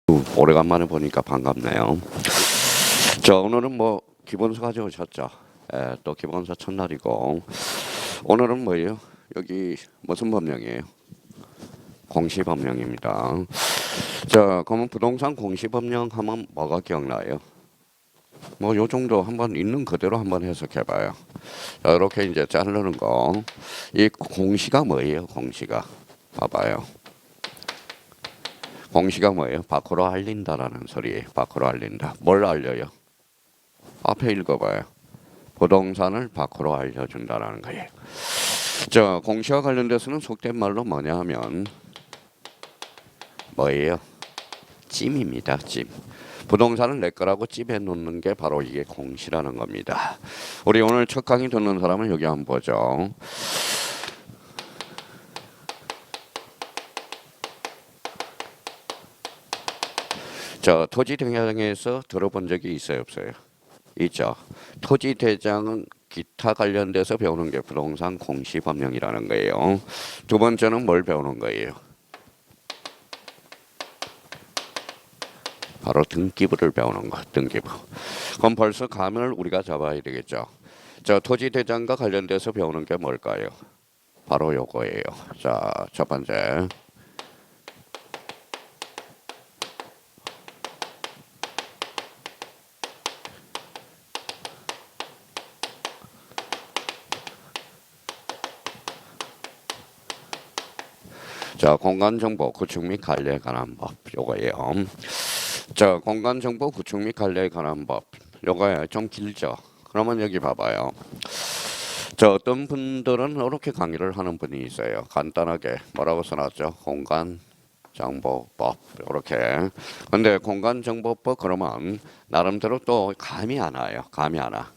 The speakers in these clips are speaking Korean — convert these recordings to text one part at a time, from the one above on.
오래간만에 보니까 반갑네요. 자, 오늘은 뭐 기본서 가져오셨죠? 또 기본서 첫날이고 오늘은 뭐예요? 여기 무슨 법령이에요? 공시법령입니다. 자, 그러면 부동산 공시법령 하면 뭐가 기억나요? 뭐 요 정도 한번 있는 그대로 한번 해석해봐요. 자, 이렇게 이제 자르는 거. 이 공시가 뭐예요? 공시가 봐봐요. 공시가 뭐예요? 밖으로 알린다라는 소리예요. 밖으로 알린다. 뭘 알려요? 앞에 읽어봐요. 부동산을 밖으로 알려준다라는 거예요. 자, 공시와 관련돼서는 속된 말로 뭐냐 하면 뭐예요? 찜입니다. 찜. 부동산을 내 거라고 찜해 놓는 게 바로 이게 공시라는 겁니다. 우리 오늘 첫 강의 듣는 사람은 여기 한번 보죠. 자, 토지대장에서 들어본 적이 있어요, 없어요? 있죠. 토지대장은 기타 관련돼서 배우는 게 부동산 공시법령이라는 거예요. 두 번째는 뭘 배우는 거예요? 바로 등기부를 배우는 거, 등기부. 그럼 벌써 감을 우리가 잡아야 되겠죠. 자, 토지대장과 관련돼서 배우는 게 뭘까요? 바로 요거예요. 자, 첫 번째. 자, 공간정보 구축 및 관리에 관한 법 요거예요. 자, 공간정보 구축 및 관리에 관한 법 요거예요. 좀 길죠. 그러면 여기 봐봐요. 자, 어떤 분들은 이렇게 강의를 하는 분이 있어요. 간단하게 뭐라고 써놨죠? 공간정보법 이렇게. 근데 공간정보법 그러면 나름대로 또 감이 안 와요. 감이 안 와.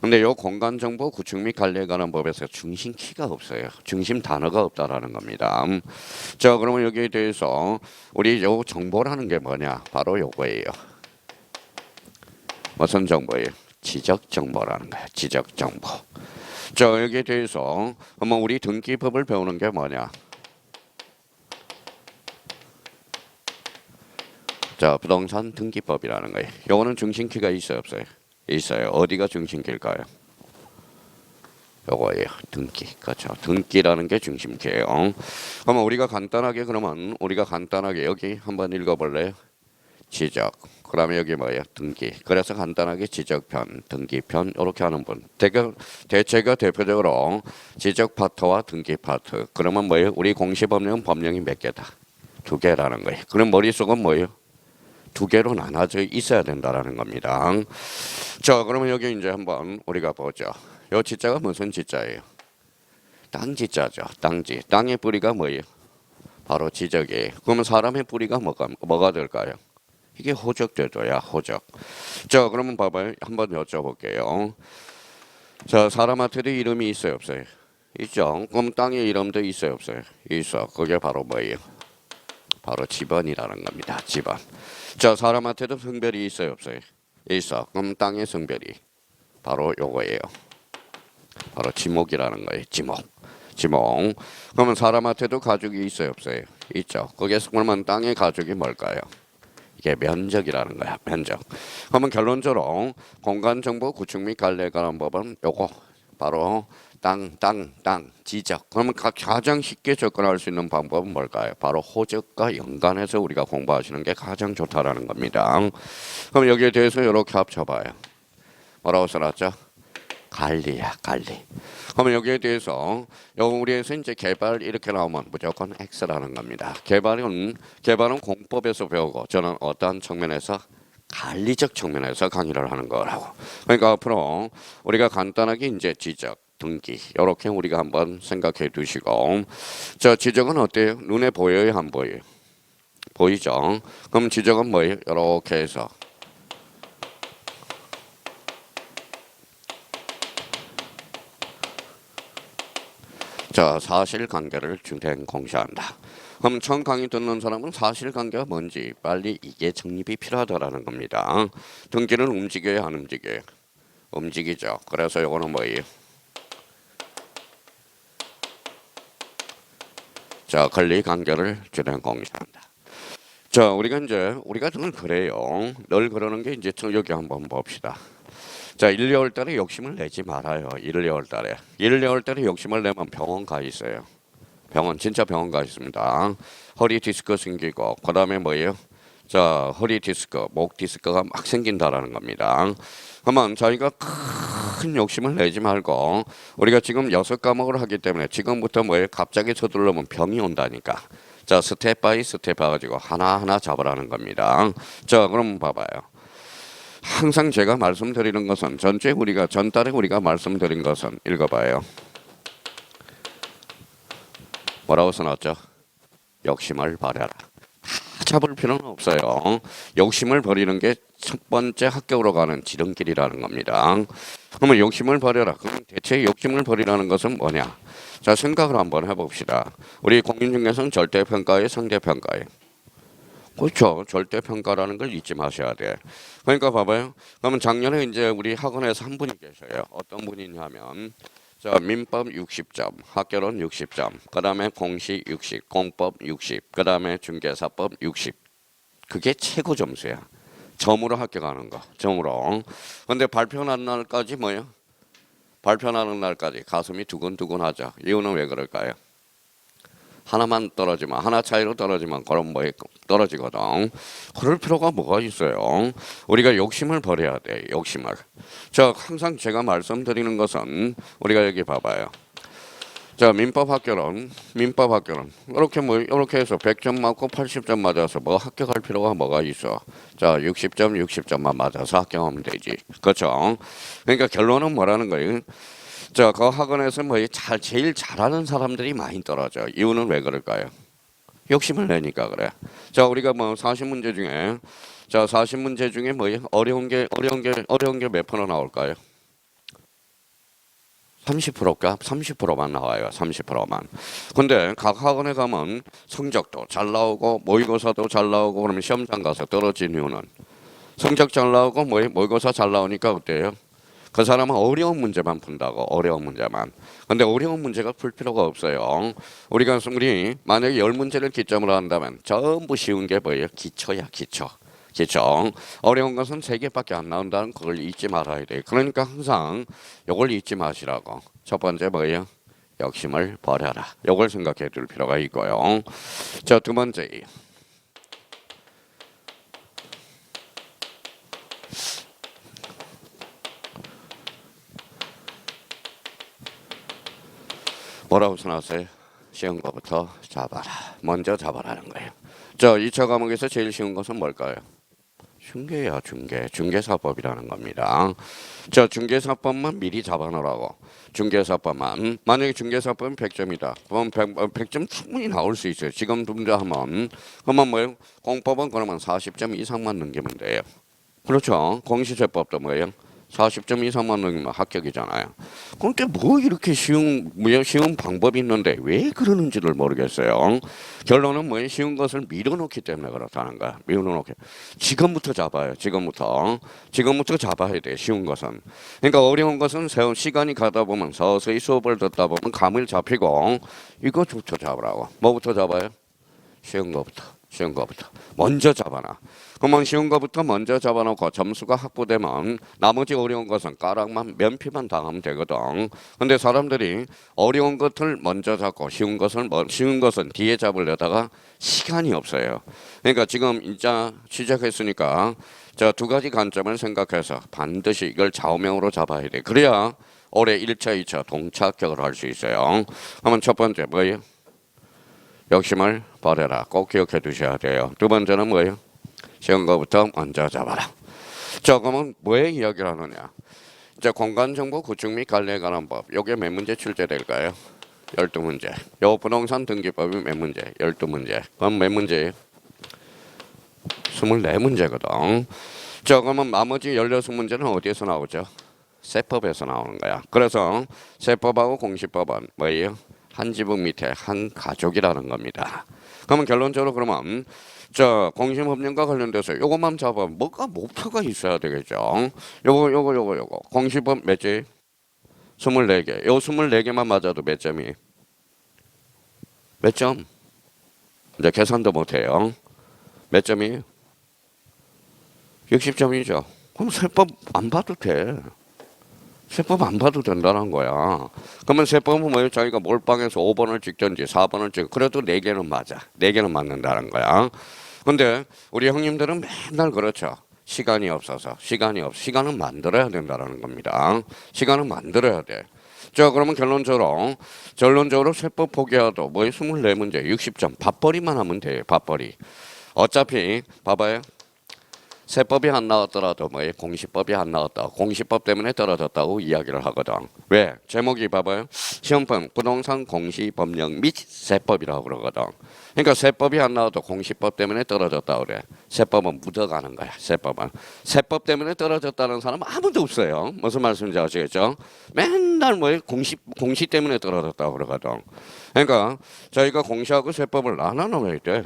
근데 요 공간정보 구축 및 관리에 관한 법에서 중심 키가 없어요. 중심 단어가 없다라는 겁니다. 자, 그러면 여기에 대해서 우리 요 정보라는 게 뭐냐? 바로 요거예요. 무슨 정보예요? 지적 정보라는 거예요. 지적 정보. 자, 여기에 대해서 한번 우리 등기법을 배우는 게 뭐냐? 자, 부동산 등기법이라는 거예요. 요거는 중심키가 있어요, 없어요? 있어요. 어디가 중심키일까요? 요거예요. 등기. 그렇죠. 등기라는 게 중심키예요. 그러면 우리가 간단하게 여기 한번 읽어볼래요? 지적. 그다음에 여기 뭐예요? 등기. 그래서 간단하게 지적편, 등기편 이렇게 하는 분. 대체가 대표적으로 지적 파트와 등기 파트. 그러면 뭐예요? 우리 공시법령은 법령이 몇 개다? 2개라는 거예요. 그럼 머릿속은 뭐예요? 2개로 나눠져 있어야 된다라는 겁니다. 자, 그러면 여기 이제 한번 우리가 보죠. 요 지자가 무슨 지자예요? 땅 지자죠. 땅지. 땅의 뿌리가 뭐예요? 바로 지적이에요. 그러면 사람의 뿌리가 뭐가 될까요? 이게 호적제도야, 호적. 자, 그러면 봐봐요. 한번 여쭤볼게요. 자, 사람한테도 이름이 있어요, 없어요? 있죠. 그럼 땅의 이름도 있어요, 없어요? 있어. 그게 바로 뭐예요? 바로 지번이라는 겁니다. 지번. 자, 사람한테도 성별이 있어요, 없어요? 있어. 그럼 땅의 성별이 바로 요거예요. 바로 지목이라는 거예요. 지목. 그러면 사람한테도 가족이 있어요, 없어요? 있죠. 거기에서 그러면 땅의 가족이 뭘까요? 이게 면적이라는 거야. 면적. 그러면 결론적으로 공간정보 구축 및 관리에 관한 법은 요거 바로 땅, 지적. 그러면 가장 쉽게 접근할 수 있는 방법은 뭘까요? 바로 호적과 연관해서 우리가 공부하시는 게 가장 좋다라는 겁니다. 그럼 여기에 대해서 이렇게 합쳐봐요. 뭐라고 써놨죠? 관리야, 관리. 그러면 여기에 대해서 우리에서 이제 개발 이렇게 나오면 무조건 X라는 겁니다. 개발은 공법에서 배우고 저는 어떠한 측면에서 관리적 측면에서 강의를 하는 거라고. 그러니까 앞으로 우리가 간단하게 이제 지적, 등기 이렇게 우리가 한번 생각해 두시고, 저 지적은 어때요? 눈에 보여요, 안 보여요? 보이죠? 그럼 지적은 뭐예요? 이렇게 해서 자, 사실관계를 주된 공시한다. 그럼 처음 강의 듣는 사람은 사실관계가 뭔지 빨리 이게 정립이 필요하다라는 겁니다. 등기는 움직여야 안 움직여요? 움직이죠. 그래서 이거는 뭐예요? 자, 권리관계를 주된 공시한다. 자, 우리가 늘 그래요. 늘 그러는 게 이제 여기 한번 봅시다. 자, 1, 2월 달에 욕심을 내지 말아요. 1, 2월 달에. 1, 2월 달에 욕심을 내면 병원 가 있어요. 병원 진짜 병원 가 있습니다. 허리 디스크 생기고 그다음에 뭐예요? 자, 허리 디스크, 목 디스크가 막 생긴다라는 겁니다. 그러면 저희가 큰 욕심을 내지 말고 우리가 지금 6과목을 하기 때문에 지금부터 뭐예요? 갑자기 서두르면 병이 온다니까. 자, 스텝 바이 스텝 해가지고 하나하나 잡으라는 겁니다. 자, 그럼 봐봐요. 항상 제가 말씀드리는 것은 전달에 우리가 말씀드린 것은 읽어봐요. 뭐라고 써놨죠? 욕심을 버려라. 다 잡을 필요는 없어요. 욕심을 버리는 게 첫 번째 합격으로 가는 지름길이라는 겁니다. 그러면 욕심을 버려라. 그럼 대체 욕심을 버리라는 것은 뭐냐? 자, 생각을 한번 해봅시다. 우리 공인중개사는 절대평가에 상대평가에. 그렇죠. 절대평가라는 걸 잊지 마셔야 돼. 그러니까 봐봐요. 그러면 작년에 이제 우리 학원에서 한 분이 계셔요. 어떤 분이냐면 자, 민법 60점, 학개론 60점, 그 다음에 공시 60, 공법 60, 그 다음에 중개사법 60. 그게 최고 점수야. 점으로 합격하는 거. 점으로. 근데 발표하는 날까지 뭐예요? 발표하는 날까지 가슴이 두근두근 하죠. 이유는 왜 그럴까요? 하나만 떨어지면 하나 차이로 떨어지면 그럼 뭐 떨어지거든. 그럴 필요가 뭐가 있어요? 우리가 욕심을 버려야 돼. 욕심을. 자, 항상 제가 말씀드리는 것은 우리가 여기 봐봐요. 자, 민법 학교는 이렇게 해서 100점 맞고 80점 맞아서 뭐 합격할 필요가 뭐가 있어? 자, 60점만 맞아서 합격하면 되지. 그렇죠? 그러니까 결론은 뭐라는 거예요? 자, 그 학원에서 뭐 제일 잘하는 사람들이 많이 떨어져. 이유는 왜 그럴까요? 욕심을 내니까 그래. 자, 우리가 뭐 40문제 중에 자, 40문제 중에 뭐 어려운 게 몇 프로 나올까요? 30%가 30%만 나와요. 30%만. 근데 각 학원에 가면 성적도 잘 나오고 모의고사도 잘 나오고 그러면 시험장 가서 떨어진 이유는 성적 잘 나오고 모의고사 잘 나오니까 어때요? 그 사람은 어려운 문제만 푼다고. 어려운 문제만. 근데 어려운 문제가 풀 필요가 없어요. 우리 만약에 10문제를 기점으로 한다면 전부 쉬운 게 뭐예요? 기초야, 기초. 어려운 것은 3개밖에 안 나온다는 걸 잊지 말아야 돼. 그러니까 항상 이걸 잊지 마시라고. 첫 번째 뭐예요? 욕심을 버려라. 이걸 생각해 둘 필요가 있고요. 자, 두 번째. 뭐라고 써놨어요? 쉬운 거부터 잡아라. 먼저 잡아라는 거예요. 자, 2차 과목에서 제일 쉬운 것은 뭘까요? 중개야, 중개사법이라는 겁니다. 자, 중개사법만 미리 잡아놓으라고. 중개사법만. 만약에 중개사법은 100점이다. 그럼 100점 충분히 나올 수 있어요. 지금 하면. 그러면 뭐예요? 공법은 그러면 40점 이상만 넘기면 돼요. 그렇죠. 공시제법도 뭐예요? 40점 이상만 넘으면 합격이잖아요. 그런데 뭐 이렇게 쉬운 방법이 있는데 왜 그러는지를 모르겠어요. 결론은 뭐예요? 쉬운 것을 밀어놓기 때문에 그렇다는 거야. 밀어놓게. 지금부터 잡아요. 지금부터 잡아야 돼. 쉬운 것은. 그러니까 어려운 것은 시간이 가다 보면 서서히 수업을 듣다 보면 감을 잡히고 이거부터 잡으라고. 뭐부터 잡아요? 쉬운 거부터 먼저 잡아놔. 그러면 쉬운 거부터 먼저 잡아놓고 점수가 확보되면 나머지 어려운 것은 가락만 면피만 당하면 되거든. 근데 사람들이 어려운 것을 먼저 잡고 쉬운 것은 뒤에 잡으려다가 시간이 없어요. 그러니까 지금 이제 시작했으니까 자, 2가지 관점을 생각해서 반드시 이걸 좌우명으로 잡아야 돼. 그래야 올해 1차, 2차 동차 합격을 할 수 있어요. 그러면 첫 번째 뭐예요? 욕심을 버려라. 꼭 기억해 두셔야 돼요. 두 번째는 뭐예요? 쉬운 거부터 먼저 잡아라. 자, 그러면 뭐의 이야기를 하느냐? 이제 공간정보 구축 및 관리에 관한 법. 요게 몇 문제 출제될까요? 12문제. 요 부동산 등기법이 몇 문제? 12문제. 그럼 몇 문제예요? 24문제거든. 자, 그러면 나머지 16문제는 어디에서 나오죠? 세법에서 나오는 거야. 그래서 세법하고 공시법은 뭐예요? 한 지붕 밑에 한 가족이라는 겁니다. 그러면 결론적으로 그러면 자, 공시법령과 관련돼서 요것만 잡으면 뭐가 목표가 있어야 되겠죠. 요거. 공시법 몇 개? 24개. 요 24개만 맞아도 몇 점이? 몇 점? 이제 계산도 못해요. 몇 점이에요? 60점이죠. 그럼 세법 안 봐도 돼. 세법 안 봐도 된다는 거야. 그러면 세법은 뭐예요? 자기가 몰빵해서 5번을 찍든지 4번을 찍 그래도 4개는 맞아. 4개는 맞는다는 거야. 근데 우리 형님들은 맨날 그렇죠. 시간은 만들어야 된다는 겁니다. 시간은 만들어야 돼. 자, 그러면 결론적으로 세법 포기하도 뭐예요? 24문제 60점. 밥벌이만 하면 돼요. 밥벌이. 어차피 봐봐요. 세법이 안 나왔더라도 뭐예요? 공시법이 안 나왔다고. 공시법 때문에 떨어졌다고 이야기를 하거든. 왜? 제목이 봐봐요. 시험편 부동산 공시법령 및 세법이라고 그러거든. 그러니까 세법이 안 나와도 공시법 때문에 떨어졌다고 그래. 세법은 묻어가는 거야. 세법은. 세법 때문에 떨어졌다는 사람은 아무도 없어요. 무슨 말씀인지 아시겠죠? 맨날 뭐예요? 공시 때문에 떨어졌다고 그러거든. 그러니까 저희가 공시하고 세법을 나눠놔야 돼.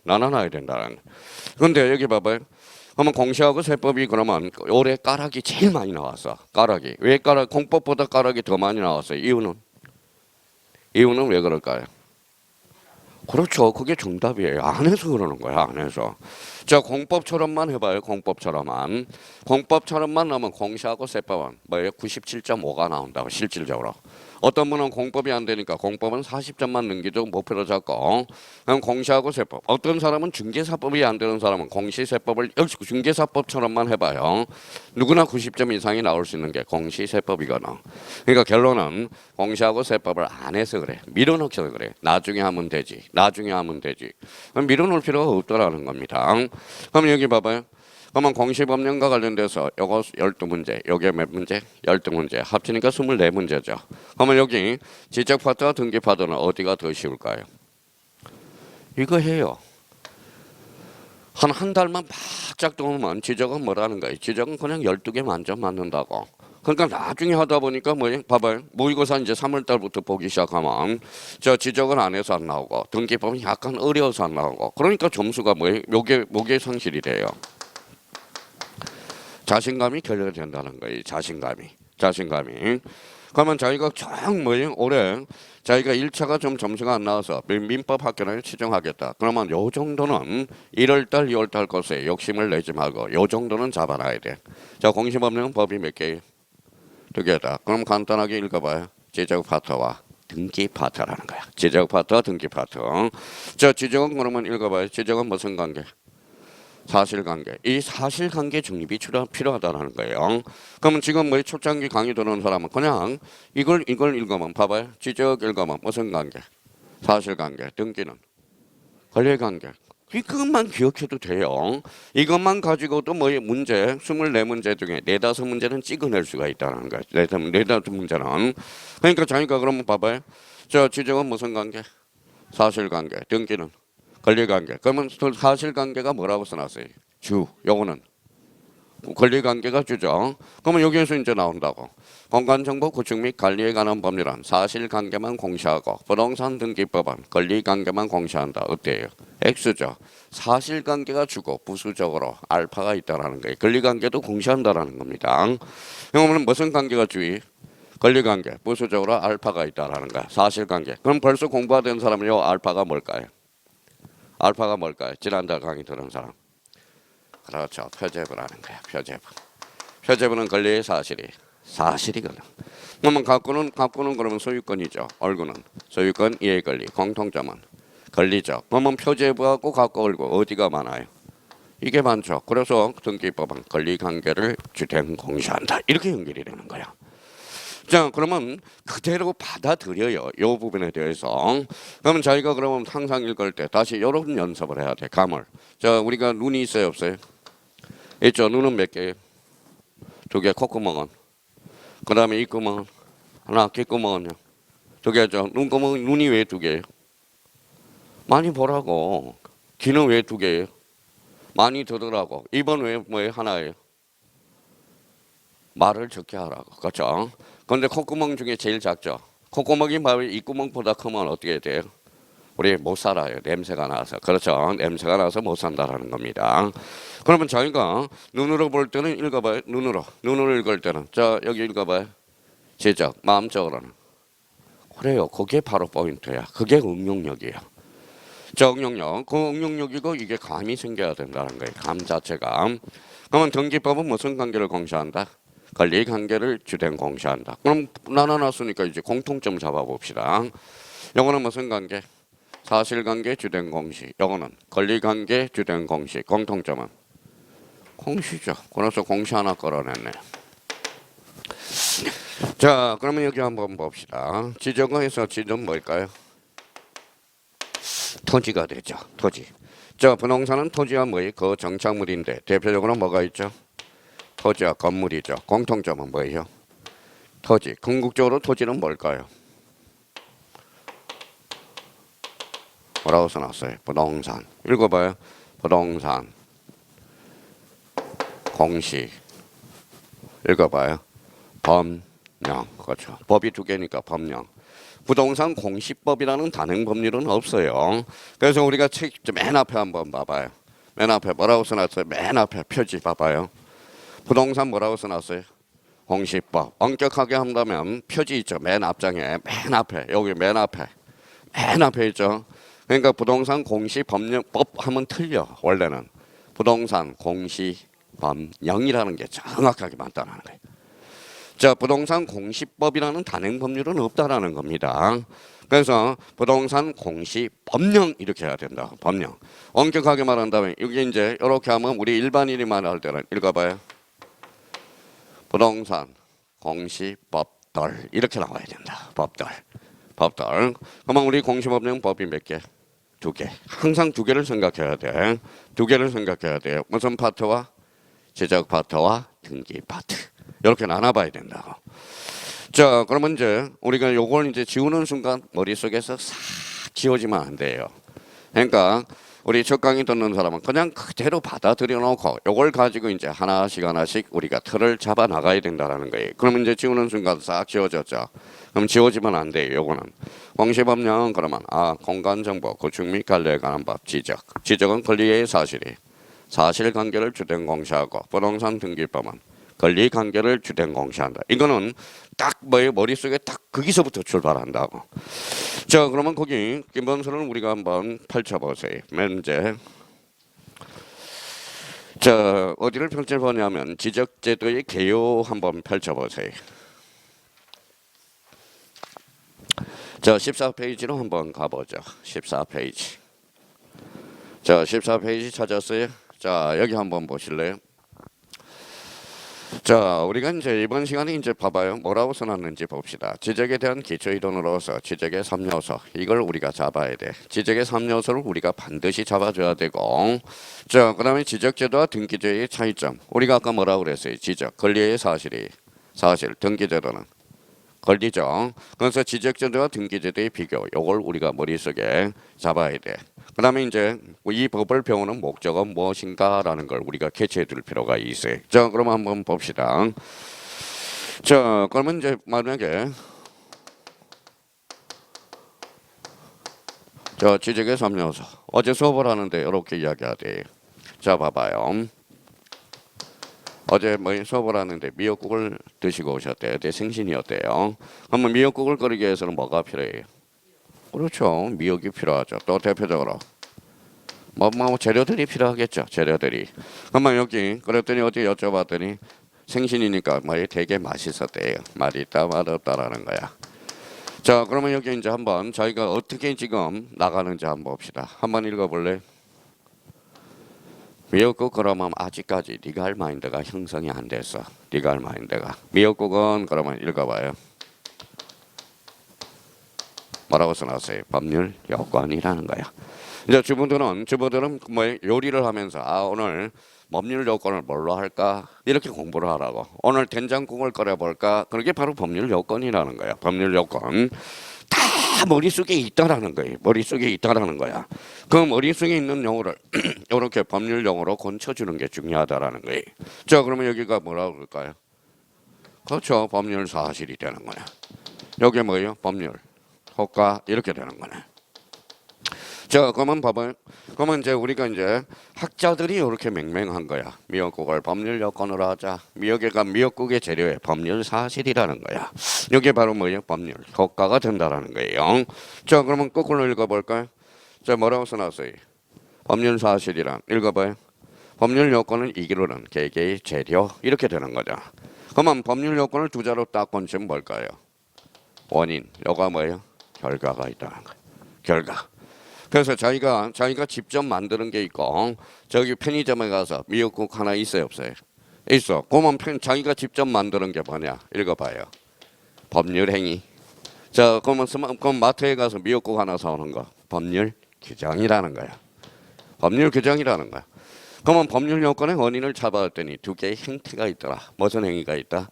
나눠놔야 된다는. 근데 여기 봐봐요. 그러면 공시하고 세법이 그러면 올해 까락이 제일 많이 나왔어. 까락이. 왜 공법보다 까락이 더 많이 나왔어요? 이유는 왜 그럴까요? 그렇죠. 그게 정답이에요. 안 해서 그러는 거야. 안 해서. 자, 공법처럼만 해봐요. 공법처럼만 하면 공시하고 세법은 뭐예요? 97.5가 나온다고 실질적으로. 어떤 분은 공법이 안 되니까 공법은 40점만 넘기도 목표로 잡고 그럼 공시하고 세법. 어떤 사람은 중개사법이 안 되는 사람은 공시세법을 역시 중개사법처럼만 해봐요. 누구나 90점 이상이 나올 수 있는 게 공시세법이거든. 그러니까 결론은 공시하고 세법을 안 해서 그래. 밀어넣어서 그래. 나중에 하면 되지. 그럼 밀어놓을 필요가 없더라는 겁니다. 그럼 여기 봐봐요. 그러면 공시법령과 관련돼서 요거 12문제, 요게 몇 문제? 12문제. 합치니까 24문제죠. 그러면 여기 지적 파트와 등기 파트는 어디가 더 쉬울까요? 이거 해요. 한 달만 바짝 동하면 지적은 뭐라는 거예요? 지적은 그냥 12개 만점 맞는다고. 그러니까 나중에 하다 보니까 뭐예요? 봐봐요. 모의고사 이제 3월 달부터 보기 시작하면 저 지적은 안 해서 안 나오고 등기법은 약간 어려워서 안 나오고 그러니까 점수가 뭐예요? 요게 상실이 돼요. 자신감이 결여된다는 거예요. 자신감이. 그러면 자기가 쫙 뭐예요? 올해 자기가 1차가 좀 점수가 안 나와서 민법 합격을 치정하겠다. 그러면 요 정도는 1월달, 2월달 것에 욕심을 내지 말고 요 정도는 잡아놔야 돼. 자, 공시법령 법이 몇 개예요? 2개다. 그럼 간단하게 읽어봐요. 지적 파트와 등기 파트라는 거야. 지적 파트와 등기 파트. 자, 지적은 그러면 읽어봐요. 지적은 무슨 관계? 사실관계. 이 사실관계 중립이 필요하다는 거예요. 그러면 지금 뭐 초창기 강의 듣는 사람은 그냥 이걸 읽으면 봐봐요. 지적 읽으면 무슨 관계? 사실관계. 등기는 권리관계. 이것만 기억해도 돼요. 이것만 가지고도 뭐 문제 24문제 중에 4-5문제는 찍어낼 수가 있다는 거예요. 4-5문제는. 그러니까 자기가 그러면 봐봐요. 저 지적은 무슨 관계? 사실관계. 등기는 권리관계. 그러면 사실관계가 뭐라고 써놨어요? 주. 요거는 권리관계가 주죠. 그러면 여기에서 이제 나온다고. 공간정보 구축 및 관리에 관한 법률은 사실관계만 공시하고 부동산 등기법은 권리관계만 공시한다. 어때요? X죠. 사실관계가 주고 부수적으로 알파가 있다라는 거예요. 권리관계도 공시한다라는 겁니다. 그러면 무슨 관계가 주의? 권리관계. 부수적으로 알파가 있다라는 거야. 사실관계. 그럼 벌써 공부가 된 사람은 요 알파가 뭘까요? 알파가 뭘까요? 지난달 강의 들은 사람. 그렇죠. 표제부라는 거야. 표제부는 권리의 사실이거든. 그러면 갑구는 그러면 소유권이죠. 얼구는 소유권, 이해 권리, 공통점은 권리죠. 그러면 표제부하고 갑구 얼구 어디가 많아요? 이게 많죠. 그래서 등기법은 권리 관계를 주된 공시한다. 이렇게 연결이 되는 거야. 자, 그러면 그대로 받아들여요. 이 부분에 대해서. 그러면 자기가 그러면 항상 읽을 때 다시 이런 연습을 해야 돼. 감을. 자, 우리가 눈이 있어요, 없어요? 있죠. 눈은 몇 개예요? 2개. 콧구멍은. 그 다음에 입구멍은. 하나. 귓구멍은요. 2개죠. 눈이 왜 2개예요? 많이 보라고. 귀는 왜 2개예요? 많이 들으라고. 입은 왜 뭐예요? 하나예요? 말을 적게 하라고. 그렇죠? 그런데 콧구멍 중에 제일 작죠. 콧구멍이 입구멍보다 크면 어떻게 돼요? 우리 못 살아요. 냄새가 나서. 그렇죠? 냄새가 나서 못 산다라는 겁니다. 그러면 자기가 눈으로 볼 때는 읽어봐요. 눈으로 읽을 때는. 자, 여기 읽어봐요. 지적, 마음적으로는. 그래요. 그게 바로 포인트야. 그게 응용력이에요. 자, 응용력. 그 응용력이고 이게 감이 생겨야 된다는 거예요. 감 자체가. 그러면 등기법은 무슨 관계를 공시한다? 권리 관계를 주된 공시한다. 그럼 나눠놨으니까 이제 공통점 잡아봅시다. 요거는 무슨 관계? 사실관계 주된 공시. 요거는 권리관계 주된 공시. 공통점은 공시죠. 그래서 공시 하나 걸어냈네. 자, 그러면 여기 한번 봅시다. 지정어에서 지정 뭘까요? 토지가 되죠. 토지. 자, 부동산은 토지와 뭐예요? 그 정착물인데 대표적으로 뭐가 있죠? 토지와 건물이죠. 공통점은 뭐예요? 토지. 궁극적으로 토지는 뭘까요? 뭐라고 써놨어요? 부동산. 읽어봐요. 부동산. 공시. 읽어봐요. 법령. 그렇죠. 법이 두 개니까 법령. 부동산 공시법이라는 단행 법률은 없어요. 그래서 우리가 책 맨 앞에 한번 봐봐요. 맨 앞에 뭐라고 써놨어요? 맨 앞에 표지 봐봐요. 부동산 뭐라고 써놨어요? 공시법. 엄격하게 한다면 표지 있죠. 맨 앞장에 맨 앞에 여기 맨 앞에 있죠. 그러니까 부동산 공시법령 하면 틀려. 원래는 부동산 공시법령이라는 게 정확하게 맞다는 거예요. 자, 부동산 공시법이라는 단행 법률은 없다라는 겁니다. 그래서 부동산 공시법령 이렇게 해야 된다. 법령. 엄격하게 말한다면 이게 이제 이렇게 하면 우리 일반인이 말할 때는 읽어봐요. 부동산 공시법들 이렇게 나와야 된다. 법들. 그러면 우리 공시법령 법이 몇 개? 두 개. 항상 두 개를 생각해야 돼. 두 개를 생각해야 돼요. 무슨 파트와 제작 파트와 등기 파트. 이렇게 나눠봐야 된다. 자, 그러면 이제 우리가 요걸 이제 지우는 순간 머릿속에서 싹 지워지면 안 돼요. 그러니까 우리 첫 강의 듣는 사람은 그냥 그대로 받아들여 놓고 요걸 가지고 이제 하나씩 우리가 틀을 잡아 나가야 된다라는 거예요. 그러면 이제 지우는 순간 싹 지워졌죠. 그럼 지워지면 안 돼요. 요거는 공시법령 그러면 공간정보 구축 및 관리에 관한 법 지적은 권리의 사실관계를 주된 공시하고 부동산 등기법은 권리관계를 주된 공시한다. 이거는 딱 뭐의 머릿속에 딱 거기서부터 출발한다고. 자, 그러면 거기 기본서를 우리가 한번 펼쳐보세요. 이제 자, 어디를 펼쳐보냐면 지적제도의 개요 한번 펼쳐보세요. 자, 14페이지로 한번 가보죠. 14페이지. 자, 14페이지 찾았어요? 자, 여기 한번 보실래요? 자, 우리가 이제 이번 시간에 이제 봐봐요. 뭐라고 써놨는지 봅시다. 지적에 대한 기초이론으로서 지적의 3요소 이걸 우리가 잡아야 돼. 지적의 3요소를 우리가 반드시 잡아줘야 되고, 자, 그다음에 지적제도와 등기제도의 차이점. 우리가 아까 뭐라고 그랬어요? 지적, 권리의 사실, 등기제도는 권리죠. 그래서 지적제도와 등기제도의 비교, 요걸 우리가 머릿속에 잡아야 돼. 그 다음에 이제 이 법을 배우는 목적은 무엇인가라는 걸 우리가 캐치해 둘 필요가 있어요. 자, 그럼 한번 봅시다. 자, 그러면 이제 만약에 자, 지적의 3요소. 어제 수업을 하는데 이렇게 이야기하대. 자, 봐봐요. 어제 뭐 수업을 하는데 미역국을 드시고 오셨대요. 내 생신이었대요. 그러면 미역국을 끓이기 위해서는 뭐가 필요해요? 그렇죠. 미역이 필요하죠. 또 대표적으로 뭐 재료들이 필요하겠죠. 재료들이. 그러면 여기 그랬더니 어디 여쭤봤더니 생신이니까 뭐 되게 맛있었대요. 맛있다 맛없다라는 거야. 자, 그러면 여기 이제 한번 저희가 어떻게 지금 나가는지 한번 봅시다. 한번 읽어볼래? 미역국 그러면 아직까지 네가 할 마인드가 형성이 안 됐어. 네가 할 마인드가. 미역국은 그러면 읽어봐요. 뭐라고 써놨어요? 법률 요건이라는 거야. 이제 주부들은 뭐 요리를 하면서 오늘 법률 요건을 뭘로 할까? 이렇게 공부를 하라고. 오늘 된장국을 끓여볼까? 그게 바로 법률 요건이라는 거야. 법률 요건. 다 머릿속에 있다라는 거예요. 머릿속에 있다라는 거야. 그 머릿속에 있는 용어를 이렇게 법률 용어로 고쳐주는 게 중요하다라는 거예요. 자, 그러면 여기가 뭐라고 그럴까요? 그렇죠. 법률 사실이 되는 거야. 여기 뭐예요? 법률. 효과 이렇게 되는 거네. 자, 그러면 봐봐요. 그러면 이제 우리가 이제 학자들이 이렇게 맹맹한 거야. 미역국을 법률 요건으로 하자. 미역국의 재료에 법률 사실이라는 거야. 이게 바로 뭐예요? 법률 효과가 된다라는 거예요. 자, 그러면 거꾸로 읽어볼까요? 자, 뭐라고 써놨어요? 법률 사실이란 읽어봐요. 법률 요건은 이기로는 개개의 재료 이렇게 되는 거죠. 그러면 법률 요건을 두 자로 딱 건치면 뭘까요? 원인, 요가 뭐예요? 결과가 있다는 거예요. 결과. 그래서 자기가 직접 만드는 게 있고 저기 편의점에 가서 미역국 하나 있어요 없어요? 있어. 그러면 자기가 직접 만드는 게 뭐냐? 읽어봐요. 법률 행위. 자, 그럼 마트에 가서 미역국 하나 사오는 거 법률 규정이라는 거야. 법률 규정이라는 거야. 그러면 법률 요건의 원인을 잡아왔더니 두 개의 행태가 있더라. 무슨 행위가 있다?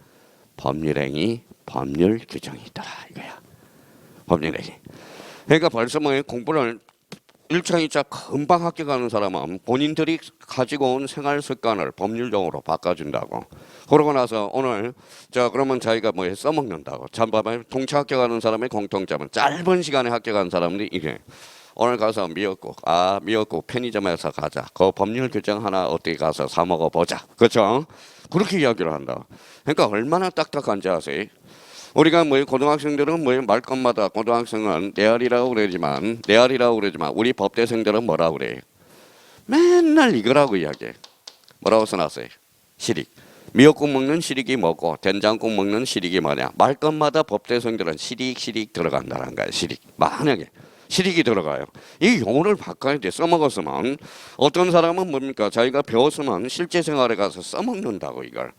법률 행위, 법률 규정이 있더라 이거야. 법률 행위. 그러니까 벌써 뭐 공부를 1차, 2차 금방 학교 가는 사람은 본인들이 가지고 온 생활 습관을 법률적으로 바꿔준다고. 그러고 나서 오늘 자 그러면 자기가 뭐 써먹는다고. 참 봐봐요. 동차 학교 가는 사람의 공통점은 짧은 시간에 학교 가는 사람들이 이게 오늘 가서 미역국 편의점에서 가자. 그 법률 규정 하나 어디 가서 사 먹어보자. 그렇죠? 그렇게 이야기를 한다. 그러니까 얼마나 딱딱한지 아세요? 우리가 뭐 고등학생들은 뭐 말끝마다 고등학생은 내알이라고 그러지만 우리 법대생들은 뭐라고 그래? 맨날 이거라고 이야기해. 뭐라고 써놨어요? 시릭. 미역국 먹는 시릭이 뭐고 된장국 먹는 시릭이 뭐냐? 말끝마다 법대생들은 시릭 들어간다는 거야. 시릭. 만약에 시릭이 들어가요. 이 용어를 바꿔야 돼. 써먹었으면 어떤 사람은 뭡니까? 자기가 배웠으면 실제 생활에 가서 써먹는다고 이걸.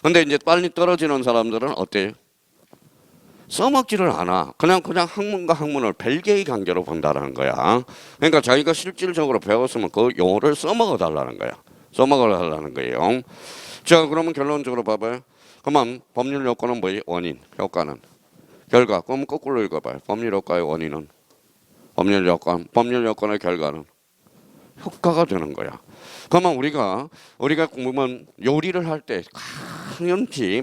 근데 이제 빨리 떨어지는 사람들은 어때요? 써먹지를 않아. 그냥 학문과 학문을 별개의 관계로 본다는 거야. 그러니까 자기가 실질적으로 배웠으면 그 용어를 써먹어 달라는 거야. 써먹어 달라는 거예요. 자, 그러면 결론적으로 봐봐요. 그러면 법률 요건은 뭐예요? 원인, 효과는 결과. 그럼 거꾸로 읽어봐요. 법률 효과의 원인은 법률 요건의 결과는 효과가 되는 거야. 그러면 우리가 공부면 요리를 할 때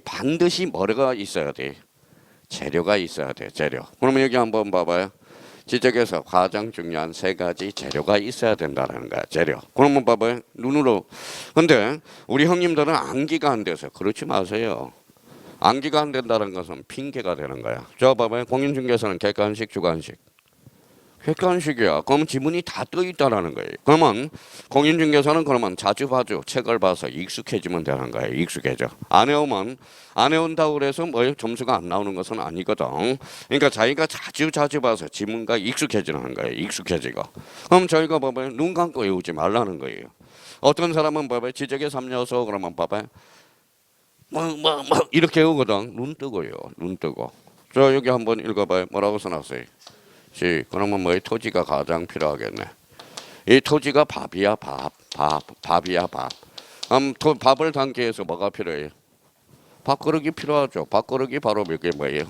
반드시 뭐가 있어야 돼? 재료가 있어야 돼. 재료. 그러면 여기 한번 봐봐요. 지적에서 가장 중요한 세 가지 재료가 있어야 된다는 거야. 재료. 그러면 봐봐요. 눈으로. 근데 우리 형님들은 암기가 안 돼서 그렇지 마세요. 암기가 안 된다는 것은 핑계가 되는 거야. 저 봐봐요. 공인중개사는 객관식, 주관식. 객관식이야. 그러면 지문이 다 떠 있다라는 거예요. 그러면 공인중개사는 그러면 자주 봐줘. 책을 봐서 익숙해지면 되는 거예요. 익숙해져. 안 해온다고 그래서 뭐 점수가 안 나오는 것은 아니거든. 그러니까 자기가 자주 봐서 지문과 익숙해지는 거예요. 익숙해지고. 그럼 저희가 봐봐요. 눈 감고 외우지 말라는 거예요. 어떤 사람은 봐봐요. 지적의 3요소 그러면 봐봐요. 이렇게 외우거든. 눈 뜨고요. 눈 뜨고. 저 여기 한번 읽어봐요. 뭐라고 써놨어요? 그러면 뭐 토지가 가장 필요하겠네. 이 토지가 밥이야 밥이야 밥. 밥을 담기 위해서 뭐가 필요해요? 밥그릇이 필요하죠. 밥그릇이 바로 이게 뭐예요?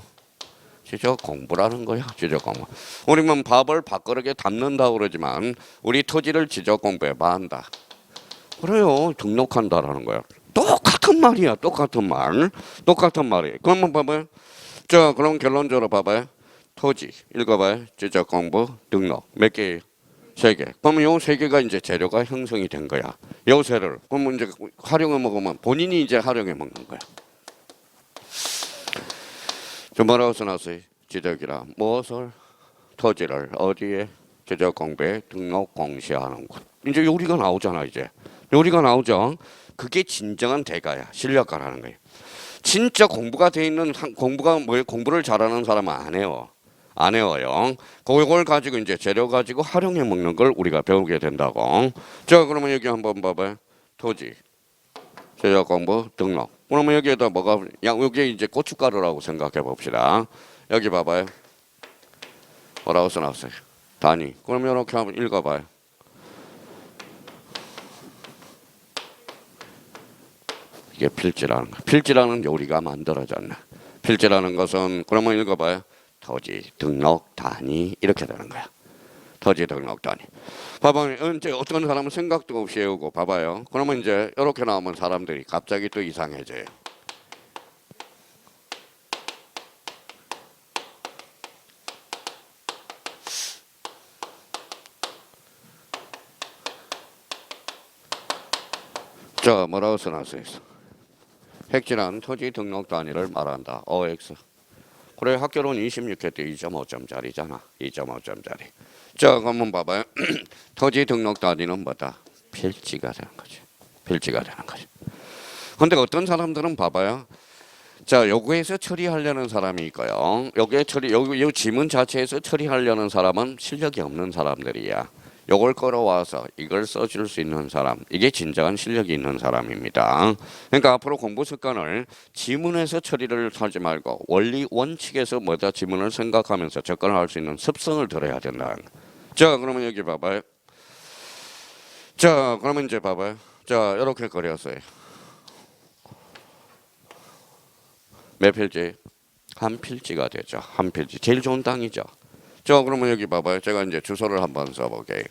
지적 공부라는 거야. 지적 공부. 우리는 밥을 밥그릇에 담는다고 그러지만 우리 토지를 지적 공부해 봐 한다. 그래요. 등록한다라는 거야. 똑같은 말이야. 똑같은 말이에요. 그러면 봐봐요. 자, 그럼 결론적으로 봐봐요. 토지 읽어봐요. 지적 공부 등록 몇 개예요? 3개. 그러면 요 3개가 이제 재료가 형성이 된 거야. 요 재료를 그러면 이제 활용해 먹으면 본인이 이제 활용해 먹는 거야. 저 뭐라고 써놨어요? 지적이라 무엇을 토지를 어디에 지적 공부에 등록 공시하는 것. 이제 요리가 나오잖아. 이제 요리가 나오죠. 그게 진정한 대가야. 실력가라는 거예요. 진짜 공부가 돼 있는 공부를 잘하는 사람은 안 해요. 안 외워요. 그걸 가지고 이제 재료 가지고 활용해 먹는 걸 우리가 배우게 된다고. 자, 그러면 여기 한번 봐봐요. 토지, 재료 공부, 등록. 그러면 여기에다 뭐가 여기 이제 고춧가루라고 생각해 봅시다. 여기 봐봐요. 뭐라고 써놨어요? 단위. 그러면 이렇게 한번 읽어봐요. 이게 필지라는 거. 필지라는 요리가 만들어졌네. 필지라는 것은 그러면 읽어봐요. 토지 등록 단위 이렇게 되는 거야. 토지 등록 단위. 봐봐요. 이제 어떤 사람은 생각도 없이 외우고 봐봐요. 그러면 이제 이렇게 나오면 사람들이 갑자기 또 이상해져요. 자, 뭐라고 써놨어요? 획지란 토지 등록 단위를 말한다. OX. 그래 학교론 26회 때 2.5점짜리잖아. 2.5점짜리. 자 그러면 봐봐요. 토지 등록 단위는 뭐다? 필지가 되는 거지. 필지가 되는 거지. 근데 어떤 사람들은 봐봐요. 자 요구에서 처리하려는 사람이 있고요. 여기에 요 지문 자체에서 처리하려는 사람은 실력이 없는 사람들이야. 요걸 끌어와서 이걸 써줄 수 있는 사람, 이게 진정한 실력이 있는 사람입니다. 그러니까 앞으로 공부 습관을 지문에서 처리를 하지 말고 원리 원칙에서 뭐다 지문을 생각하면서 접근을 할 수 있는 습성을 들여야 된다. 자 그러면 여기 봐봐요. 자 그러면 이제 봐봐요. 자 이렇게 그렸어요. 몇 필지? 한 필지가 되죠. 한 필지. 제일 좋은 땅이죠. 자 그러면 여기 봐봐요. 제가 이제 주소를 한번 써볼게요.